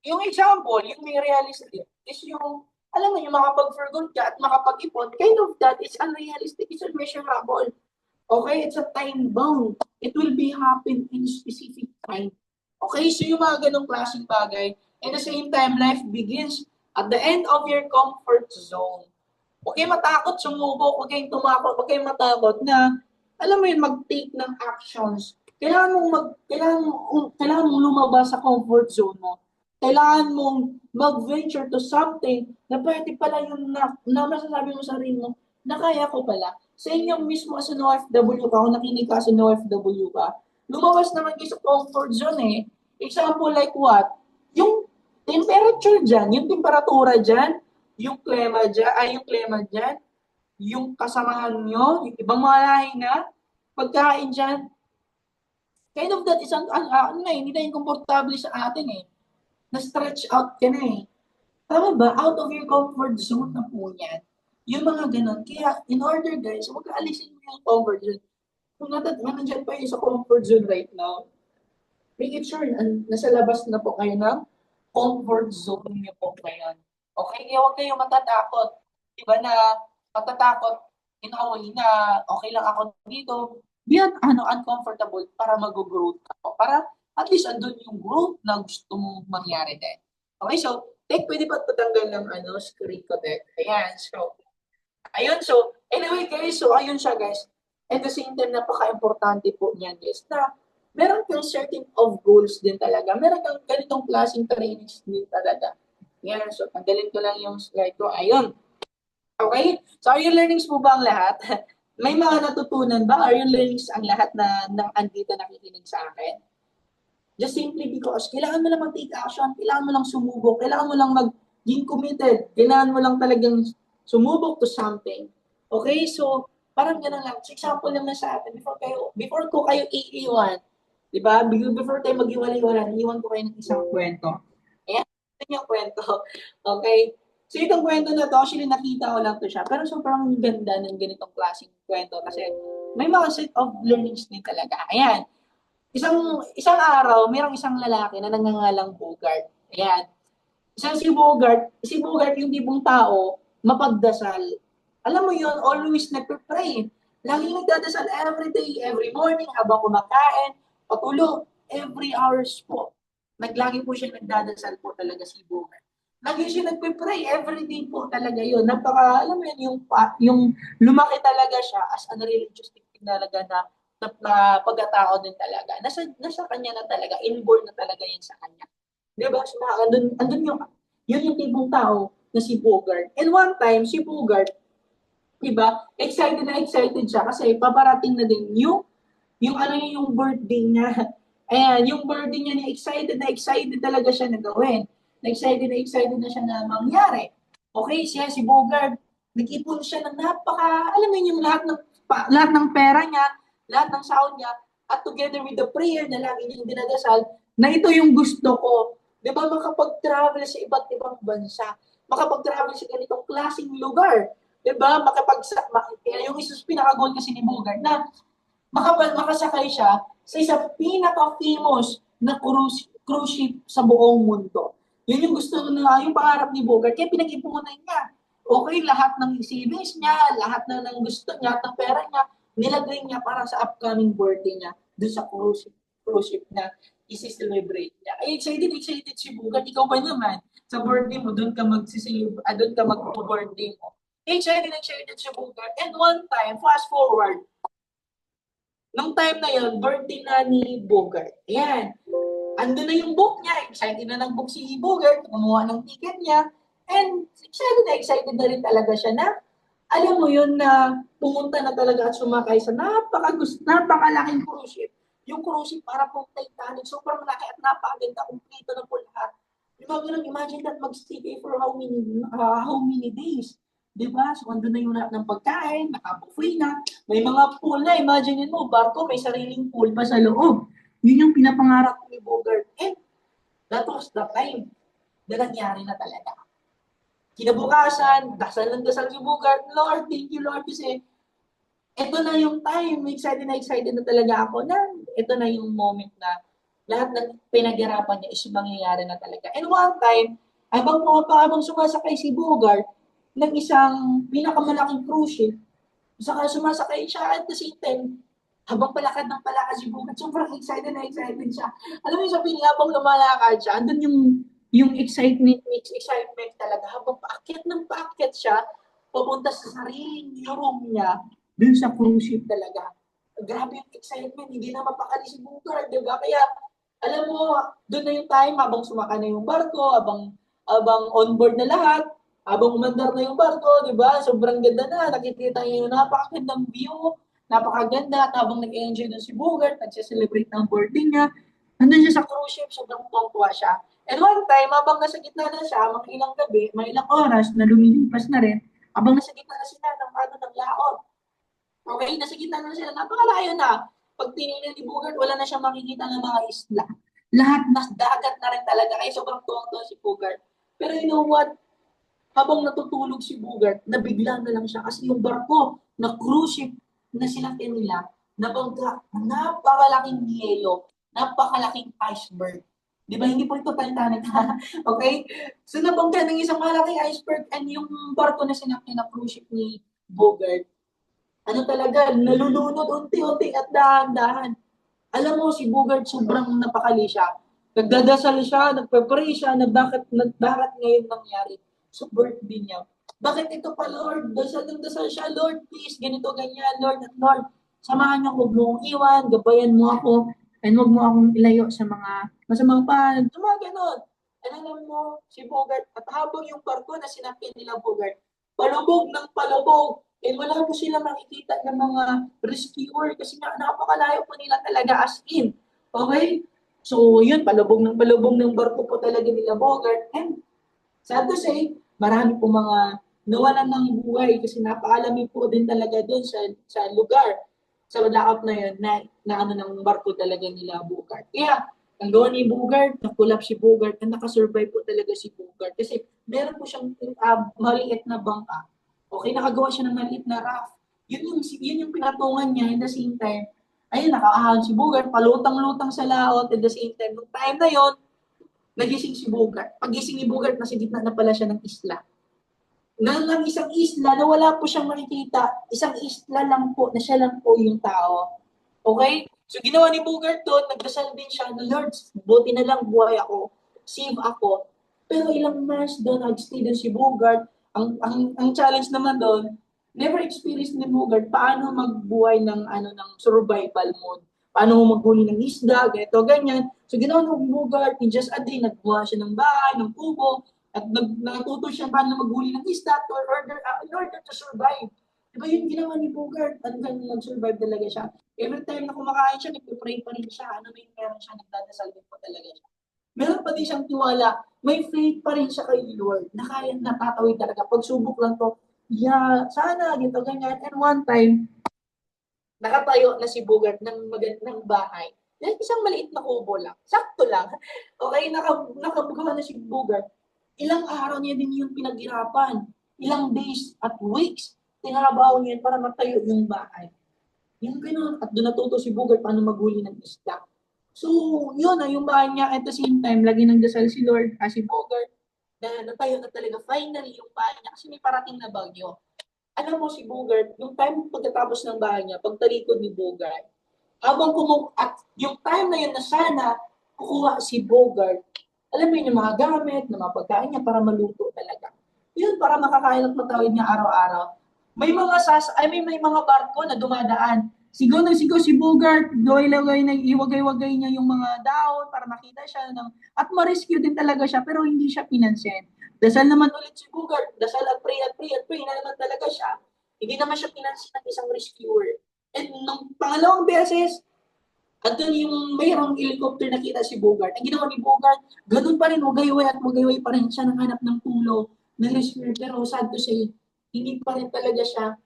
Yung example, yung may realistic, is yung, alam mo, yung makapag-forgood ka at makapag-ipon, kind of that is unrealistic, it's unmeasurable. Okay, it's a time bound. It will be happen in specific time. Okay, so yung mga ganong klaseng bagay, and the same time, life begins at the end of your comfort zone. Huwag kayong matakot sumubok, huwag kayong tumakot, huwag kayong matakot na, alam mo yun, mag-take ng actions. Kailangan mong lumabas sa comfort zone mo. Kailangan mong mag-venture to something na pwede pala yung na masasabi mo sa sarili mo, na kaya ko pala. Sa inyo mismo as an OFW ka, kung nakinig ka as an OFW ka, lumabas naman kayo sa comfort zone eh. Example like what? Yung temperature dyan, yung temperatura dyan, yung klema dyan, yung kasamahan nyo, yung ibang mga lahi na, pagkain dyan, kind of that isang, hindi na yung komportable sa atin eh. Na-stretch out ka na eh. Tama ba? Out of your comfort zone na po yan. Yung mga ganun. Kaya, in order guys, huwag alisin mo yung comfort zone. Kung nandiyan pa yun sa comfort zone right now, make it sure na nasa labas na po kayo ng comfort zone niyo po ngayon. Okay? Kaya huwag kayong matatakot. Diba na matatakot in a way na okay lang ako dito. Be uncomfortable para mag-growth ako. Para at least andun yung growth na gusto mong mangyari din. Okay, so, pwede ba patanggal ng screen ko, Tek? Ayan, so, ayun, so, anyway guys, so ayun siya guys. At the same time, napaka-importante po niyan guys, na meron kang certain of goals din talaga. Meron kang ganitong klaseng trainings din talaga. Yan, so tanggalin ko lang yung slide ko. Ayun. Okay? So are your learnings po ba ang lahat? May mga natutunan ba? Are your learnings ang lahat na andito nakikinig sa akin? Just simply because kailangan mo lang mag-take action, kailangan mo lang sumubok, kailangan mo lang maging committed, kailangan mo lang talagang sumubok to something. Okay? So, parang gano'n lang. So, example lang na sa atin, before ko kayo iiwan, di ba? Before tayo mag-iwalay-iwanan, iiwan ko kayo ng isang kwento. Ayan, ito yung kwento. Okay? So, itong kwento na to, actually nakita ko lang to siya. Pero sobrang ganda ng ganitong klaseng kwento kasi may mga set of learnings din talaga. Ayan. Isang araw, mayroong isang lalaki na nangangalang Bogart. Ayan. Si Bogart yung tipong tao, mapagdasal. Alam mo yun, always nagpe-pray. Laging nagdadasal every day, every morning, habang kumakain, patulog, every hours po. Naglagi po siya nagdadasal po talaga si Bogart. Lagi siya nagpe-pray, every day po talaga yun. Alam mo yun, yung lumaki talaga siya as a religious talaga na pagkatao din talaga. Nasa kanya na talaga, inborn na talaga yun sa kanya. Di ba? So, andun yung tipong tao na si Bogart. And one time, si Bogart, di ba, excited na excited siya kasi paparating na din yung birthday niya. Ayan, yung birthday niya, na excited talaga siya na gawin. Na excited na siya na mangyari. Okay, si Bogart, nag-ipon siya ng alam mo yung lahat ng pera niya, lahat ng sahod niya, at together with the prayer na lagi niyang dinadasal, na ito yung gusto ko. Di ba, makapag-travel sa iba't ibang bansa, makapag-travel sa ganitong klaseng lugar. Di ba, yung isa sa pinaka-goal kasi ni Bogart na makasakay siya sa isa pinaka-famous na cruise ship sa buong mundo. Yun yung yung pangarap ni Bogart, kaya pinag-ipunan niya. Okay, lahat ng savings niya, lahat ng gusto niya, ng pera niya, nilagay niya para sa upcoming birthday niya doon sa cruise ship na isi-celebrate niya. Ay, excited si Bogart. Ikaw ba naman? Sa birthday mo, doon ka mag-birthday mo. Excited si Bogart. And one time, fast forward, nung time na yon birthday na ni Bogart. Ayan. Ando na yung book niya. Excited na nag-book si Bogart. Kumuha ng ticket niya. And excited na rin talaga siya na alam mo yun na pumunta na talaga at sumakay sa napakalaking cruise ship. Yung cruise ship para pong Titanic, sobrang laki at napakaganda, kumpleto na po lahat. Imagine that mag-stay for how many days? Diba? So, andun na yung lahat ng pagkain, nakabuffet na, may mga pool na, imagine mo, barko, may sariling pool pa sa loob. Yun yung pinapangarap ni Bogart. And that was the time. na nangyari na talaga. Kinabukasan, dasal ng dasal si Bogart, Lord, thank you Lord, kasi ito na yung time, excited na talaga ako na ito na yung moment na lahat ng pinaghirapan niya is mangyayari na talaga. And one time, habang sumasakay si Bogart ng isang pinakamalaking cruise ship, saka sumasakay siya at the same time, habang palakad ng palakad si Bogart, sobrang excited na excited siya. Alam mo yung sabihin, habang lumalakad siya, andun yung excitement, mix excitement talaga. Habang paakyat siya, papunta sa sariling room niya, dun sa cruise ship talaga. Grabe yung excitement, hindi na mapakali si Bogart, di ba? Kaya, alam mo, doon na yung time habang sumaka na yung barko, habang on board na lahat, habang umandar na yung barko, di ba? Sobrang ganda na, nakikita niyo yung napakagandang view, napakaganda, at habang nag-enjoy na si Bogart, nagse-celebrate ng boarding niya, nandun siya sa cruise ship, sobrang tuwa siya. And one time, habang nasa gitna na siya, mga ilang gabi, may ilang oras na lumilipas na rin, habang nasa gitna na sila ng laot. Okay, nasa gitna na sila, napakalayo na. Pag tinignan ni Bogart, wala na siyang makikita ng mga isla. Lahat na dagat na rin talaga, kaya sobrang tuwang-tuwa si Bogart. Pero you know what? Habang natutulog si Bogart, nabigla na lang siya kasi yung barko na cruise ship na sinakyan nila, nabangga, napakalaking yelo, napakalaking iceberg. Di ba? Hindi po ito Titanic, ha? Okay? So, nabangga ng isang malaking iceberg and yung barko na sinakyan na cruise ship ni Bogart, ano talaga, nalulunod unti-unti at dahan-dahan. Alam mo, si Bogart sobrang napakali siya. Nagdadasal siya, nagpe-pray siya na bakit ngayon nangyari sa birthday niya. Bakit ito pa, Lord? Dasal ng dasal siya, Lord, please, ganito, ganyan, Lord, at Lord, samahan niyo, huwag mo akong iwan, gabayan mo ako, and huwag mo akong ilayo sa mga masamang panag. Sa mga ganon. And alam mo, si Bogart, at habang yung barko na sinakyan nila Bogart, palubog ng palubog, and wala po sila makikita ng mga rescuer kasi nga napakalayo po nila talaga as in. Okay? So, yun, palubog ng barko po talaga nila Bogart. And sad to say, marami po mga nawalan ng buhay kasi napaalamig po din talaga doon sa lugar, sa laot na yun, na ano ng barko talaga nila Bogart. Kaya, ang gawa ni Bogart, nakulap si Bogart, na nakasurvive po talaga si Bogart. Kasi meron po siyang maliit na bangka. Okay, nakagawa siya ng maliit na raft. Yun yung pinatungan niya, at the same time, ayun, nakaahan si Bogart, palutang-lutang sa laot, at the same time, nung time na yon nagising si Bogart. Pagising ni Bogart, nasa gitna na pala siya ng isla. Ng isang isla na wala po siyang makikita, isang isla lang po, na siya lang po yung tao. Okay? So, ginawa ni Bogart doon, nagdasal din siya na, Lord, buti na lang buhay ako, save ako. Pero ilang months doon, nag-stay doon si Bogart. Ang challenge naman doon, never experience ni Bogart paano magbuhay ng survival mode. Paano maghuli ng isda, ganito, ganyan. So, ginawa ni Bogart, in just a day, nagbuha siya ng bahay, ng kubo, at natuto siya paano maghuli ng isda in order to survive. Diba yung ginawa ni Bogart? Hanggang nag-survive talaga siya. Every time na kumakain siya, nagpe-pray pa rin siya. Ano may meron siya, nagdadasal din po talaga siya. Meron pa din siyang tiwala. May faith pa rin siya kay Lord na kaya natatawid talaga. Pagsubok lang to, yeah, sana, ganito, ganyan. And one time, nakatayo na si Bogart ng magandang bahay. Yan, isang maliit na kubo lang. Sakto lang. Okay, nakabugawa na si Bogart. Ilang araw niya din yung pinaghirapan. Ilang days at weeks, tinarabaho niya para matayo yung bahay. Yung gano'n. At doon natuto si Bogart paano maghuli ng isda. So, yun na yung bahay niya. At the same time, lagi nang dasal si Lord, si Bogart, na natayo na talaga finally yung bahay niya kasi may parating na bagyo. Alam mo si Bogart, yung time pagkatapos ng bahay niya, pagtalikod ni Bogart, at yung time na yun na sana kukuha si Bogart, alam mo yun, yung mga gamit, na mga pagkain niya para maluto talaga. Yun, para makakain at matawid niya araw-araw. May mga barko na dumadaan. Sigaw na sigaw si Bogart, gaway-lagay na iwagay-wagay niya yung mga daon para makita siya at ma-rescue din talaga siya pero hindi siya pinansin. Dasal naman ulit si Bogart, dasal at pray at pray at pray na naman talaga siya. Hindi naman siya pinansin ng isang rescuer. And nung pangalawang beses, at doon yung mayroong helicopter nakita si Bogart. Ang ginawa ni Bogart, ganun pa rin, wagayway pa rin siya nang hanap ng tulong, ng rescue. Pero sad to say, hindi pa rin talaga siya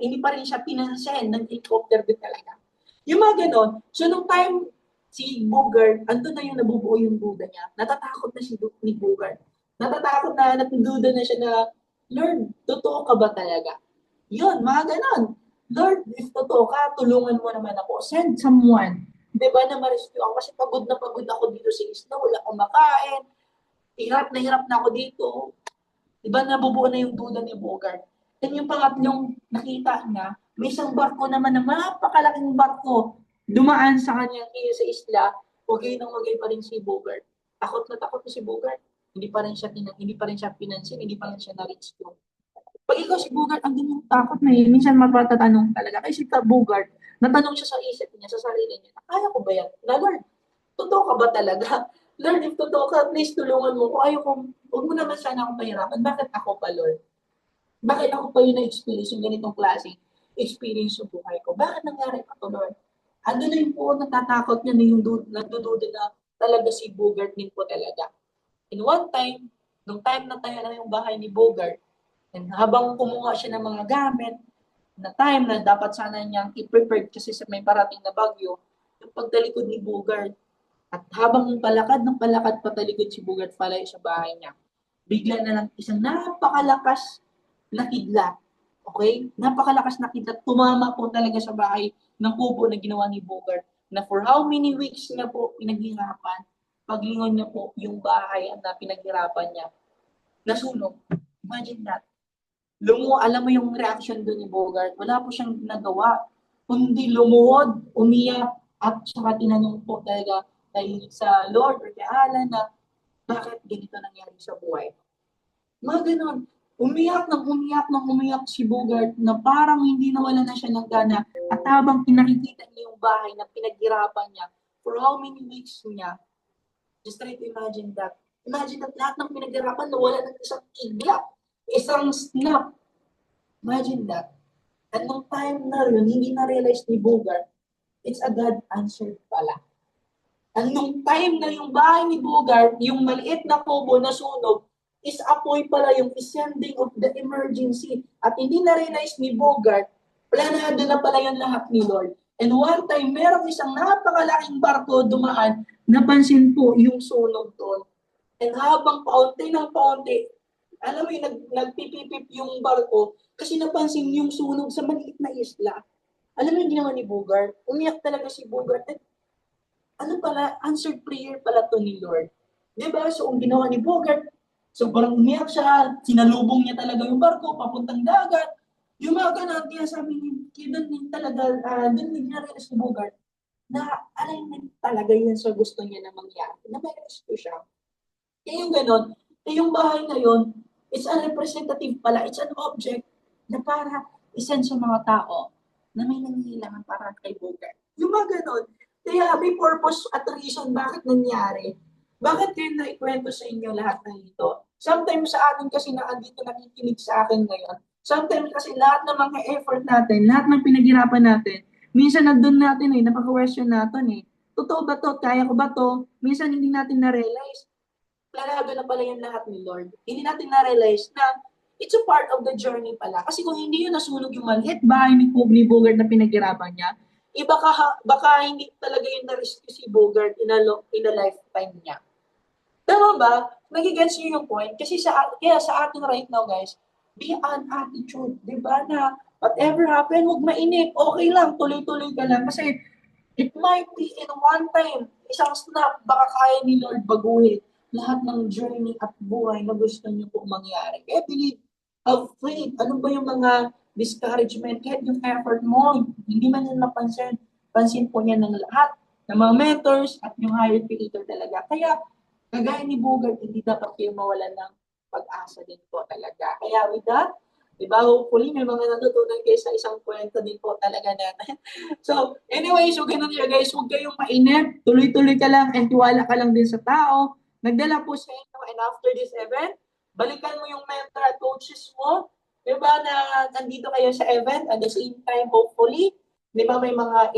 hindi pa rin siya pinansin ng helicopter din talaga. Yung mga ganon. So, nung time si Bogart, andun na yung nabubuo yung duda niya. Natatakot na ni Bogart. Natatakot na, natududa na siya na, Lord, totoo ka ba talaga? Yun, mga ganon. Lord, if totoo ka, tulungan mo naman ako. Send someone. Di ba na ma-rescue ako? Kasi pagod na pagod ako dito sa isla. Wala akong makain. Hirap na ako dito. Di ba nabubuo na yung duda ni Bogart? And yung pangatlong nakita niya, may isang barko naman na napakalaking barko dumaan sa kanya kaya sa isla, wagay nang wagay pa rin si Bogart. Takot na takot na si Bogart. Hindi pa rin siya pinansin, hindi pa rin siya na-rescue. Pag ikaw si Bogart, ang yung takot na yun. Minsan magpatatanong talaga. Kasi si Bogart, natanong siya sa isip niya, sa sarili niya, kaya ko ba yan? Na Lord, totoo ka ba talaga? Lord, if totoo ka, please tulungan mo. Kung ayaw ko, huwag mo naman sana akong pahirapan. Bakit ako pa, Lord? Bakit ako pa yung na-experience yung ganitong klase experience sa buhay ko? Bakit nangyari pa to, Lord? Ano na yung po natatakot niya na yung nagdududa na talaga si Bogart din po talaga. In one time, nung time na tayo na yung bahay ni Bogart, and habang kumuha siya ng mga gamit, na time na dapat sana niyang i-prepare kasi sa may parating na bagyo, yung pagtalikod ni Bogart, at habang palakad ng palakad patalikod si Bogart palayo sa bahay niya, bigla na lang isang napakalakas na kidlat. Okay? Napakalakas na kidlat. Tumama po talaga sa bahay ng kubo na ginawa ni Bogart na for how many weeks niya po pinaghirapan, paglingon niya po yung bahay na pinaghirapan niya, nasunog. Imagine that. Alam mo yung reaction doon ni Bogart, wala po siyang nagawa, kundi lumuhod, umiyak, at saka tinanong po talaga dahil sa Lord or kay Allah na bakit ganito nangyari sa buhay. Mga ganon. Umiyak si Bogart na parang hindi nawala na siya ng gana at habang pinakikita niya yung bahay na pinaghirapan niya for how many weeks niya, just try to imagine that. Imagine that lahat ng pinaghirapan nawala ng isang iglap, isang snap. Imagine that. At nung time na yun, hindi na-realize ni Bogart, it's a God answered pala. At nung time na yung bahay ni Bogart, yung maliit na kubo na sunog, is apoy pala yung sending of the emergency. At hindi na-realize ni Bogart, planado na pala yung lahat ni Lord. And one time, merong isang napakalaking barko dumaan, napansin po yung sunog doon. And habang paunti ng paunti, alam mo yung nagpipipip yung barko, kasi napansin yung sunog sa maliit na isla. Alam mo yung ginawa ni Bogart? Umiyak talaga si Bogart. At ano pala, answered prayer pala to ni Lord. Diba? So, ang ginawa ni Bogart, so parang umiyak siya, sinalubong niya talaga yung barko, papuntang dagat. Yung mga ganun, kaya sabi niya, doon din talaga, doon din niya si Bogart, na alignment talaga yun sa gusto niya na mangyari, na may rescue siya. Kaya yung ganun, yung bahay na yun, it's a representative pala, it's an object na para isend sa mga tao na may nanghihilangan para kay Bogart. Yung mga ganun, kaya may purpose at reason bakit nangyari. Bakit kayo naikwento sa inyo lahat ng ito? Sometimes sa atin kasi na andito nakikinig sa akin ngayon, sometimes kasi lahat ng mga effort natin, lahat ng pinaghirapan natin, minsan nandun natin napaka-question natin Totoo ba to? Kaya ko ba to? Minsan hindi natin na-realize. Planado na pala yan lahat ni Lord. Hindi natin na-realize na it's a part of the journey pala. Kasi kung hindi yun nasunog yung maliit bahay ni Bogart na pinaghirapan niya, baka hindi talaga yung na-rescue si Bogart in a lifetime niya. Tama ba? Nagigets niyo yung point? Kasi kaya sa atin right now, guys, be an attitude. Di ba na whatever happen, huwag mainip. Okay lang, tuloy-tuloy ka lang. Kasi it might be in one time, isang snap, baka kaya ni Lord baguhin lahat ng journey at buhay na gusto niyo po mangyari. Kaya believe, have faith. Ano ba yung mga discouragement? Kahit yung effort mo, hindi man yan mapansin. Pansin po niya ng lahat, ng mga mentors at yung higher creator talaga. Kaya, kagaya ni Bogart, hindi dapat kayo mawalan ng pag-asa din po talaga. Kaya with that, diba, hopefully may mga natutunan kayo sa isang kwento din po talaga natin. So, anyway, so ganun siya guys, huwag kayong mainip, tuloy-tuloy ka lang and tiwala ka lang din sa tao. Nagdala po sa inyo and after this event, balikan mo yung mentor at coaches mo, diba, na nandito kayo sa event at the same time, hopefully, diba, may mga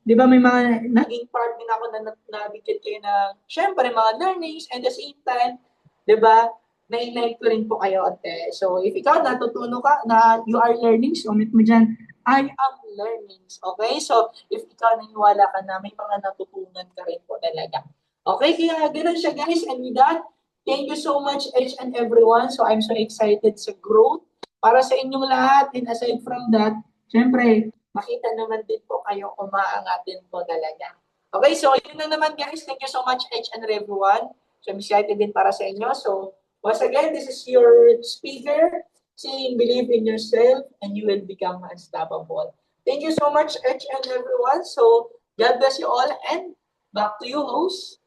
di ba may mga naging part din ako na nabigyan kayo na, syempre, mga learnings and the same time, di ba, na-invite ko rin po kayo ate. So, if ikaw natutuno ka na you are learning, comment mo dyan, I am learnings. Okay? So, if ikaw naniwala ka na, may mga natutunan ka rin po talaga. Okay? Kaya ganun siya, guys. And with that, thank you so much, each and everyone. So, I'm so excited sa growth para sa inyong lahat. And aside from that, syempre, makita naman din po kayo umaangatin po talaga. Okay, so yun na naman guys. Thank you so much each and everyone. So I'm excited din para sa inyo. So once again, this is your speaker saying believe in yourself and you will become unstoppable. Thank you so much each and everyone. So God bless you all and back to you host.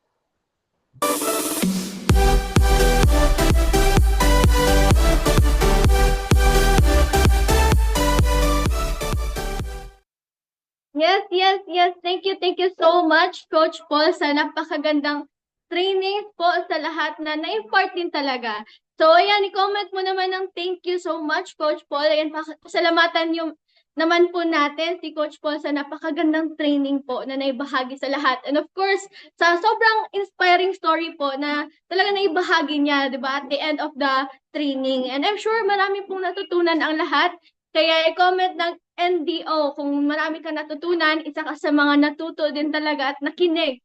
Yes, yes, yes. Thank you so much, Coach Paul, sa napakagandang training po sa lahat na na-impart din talaga. So, ayan, i-comment mo naman ng thank you so much, Coach Paul. Ayan, pasalamatan yung naman po natin si Coach Paul sa napakagandang training po na naibahagi sa lahat. And of course, sa sobrang inspiring story po na talaga naibahagi niya, di ba, at the end of the training. And I'm sure marami pong natutunan ang lahat. Kaya i-comment ng NDO kung marami ka natutunan, isa ka sa mga natuto din talaga at nakinig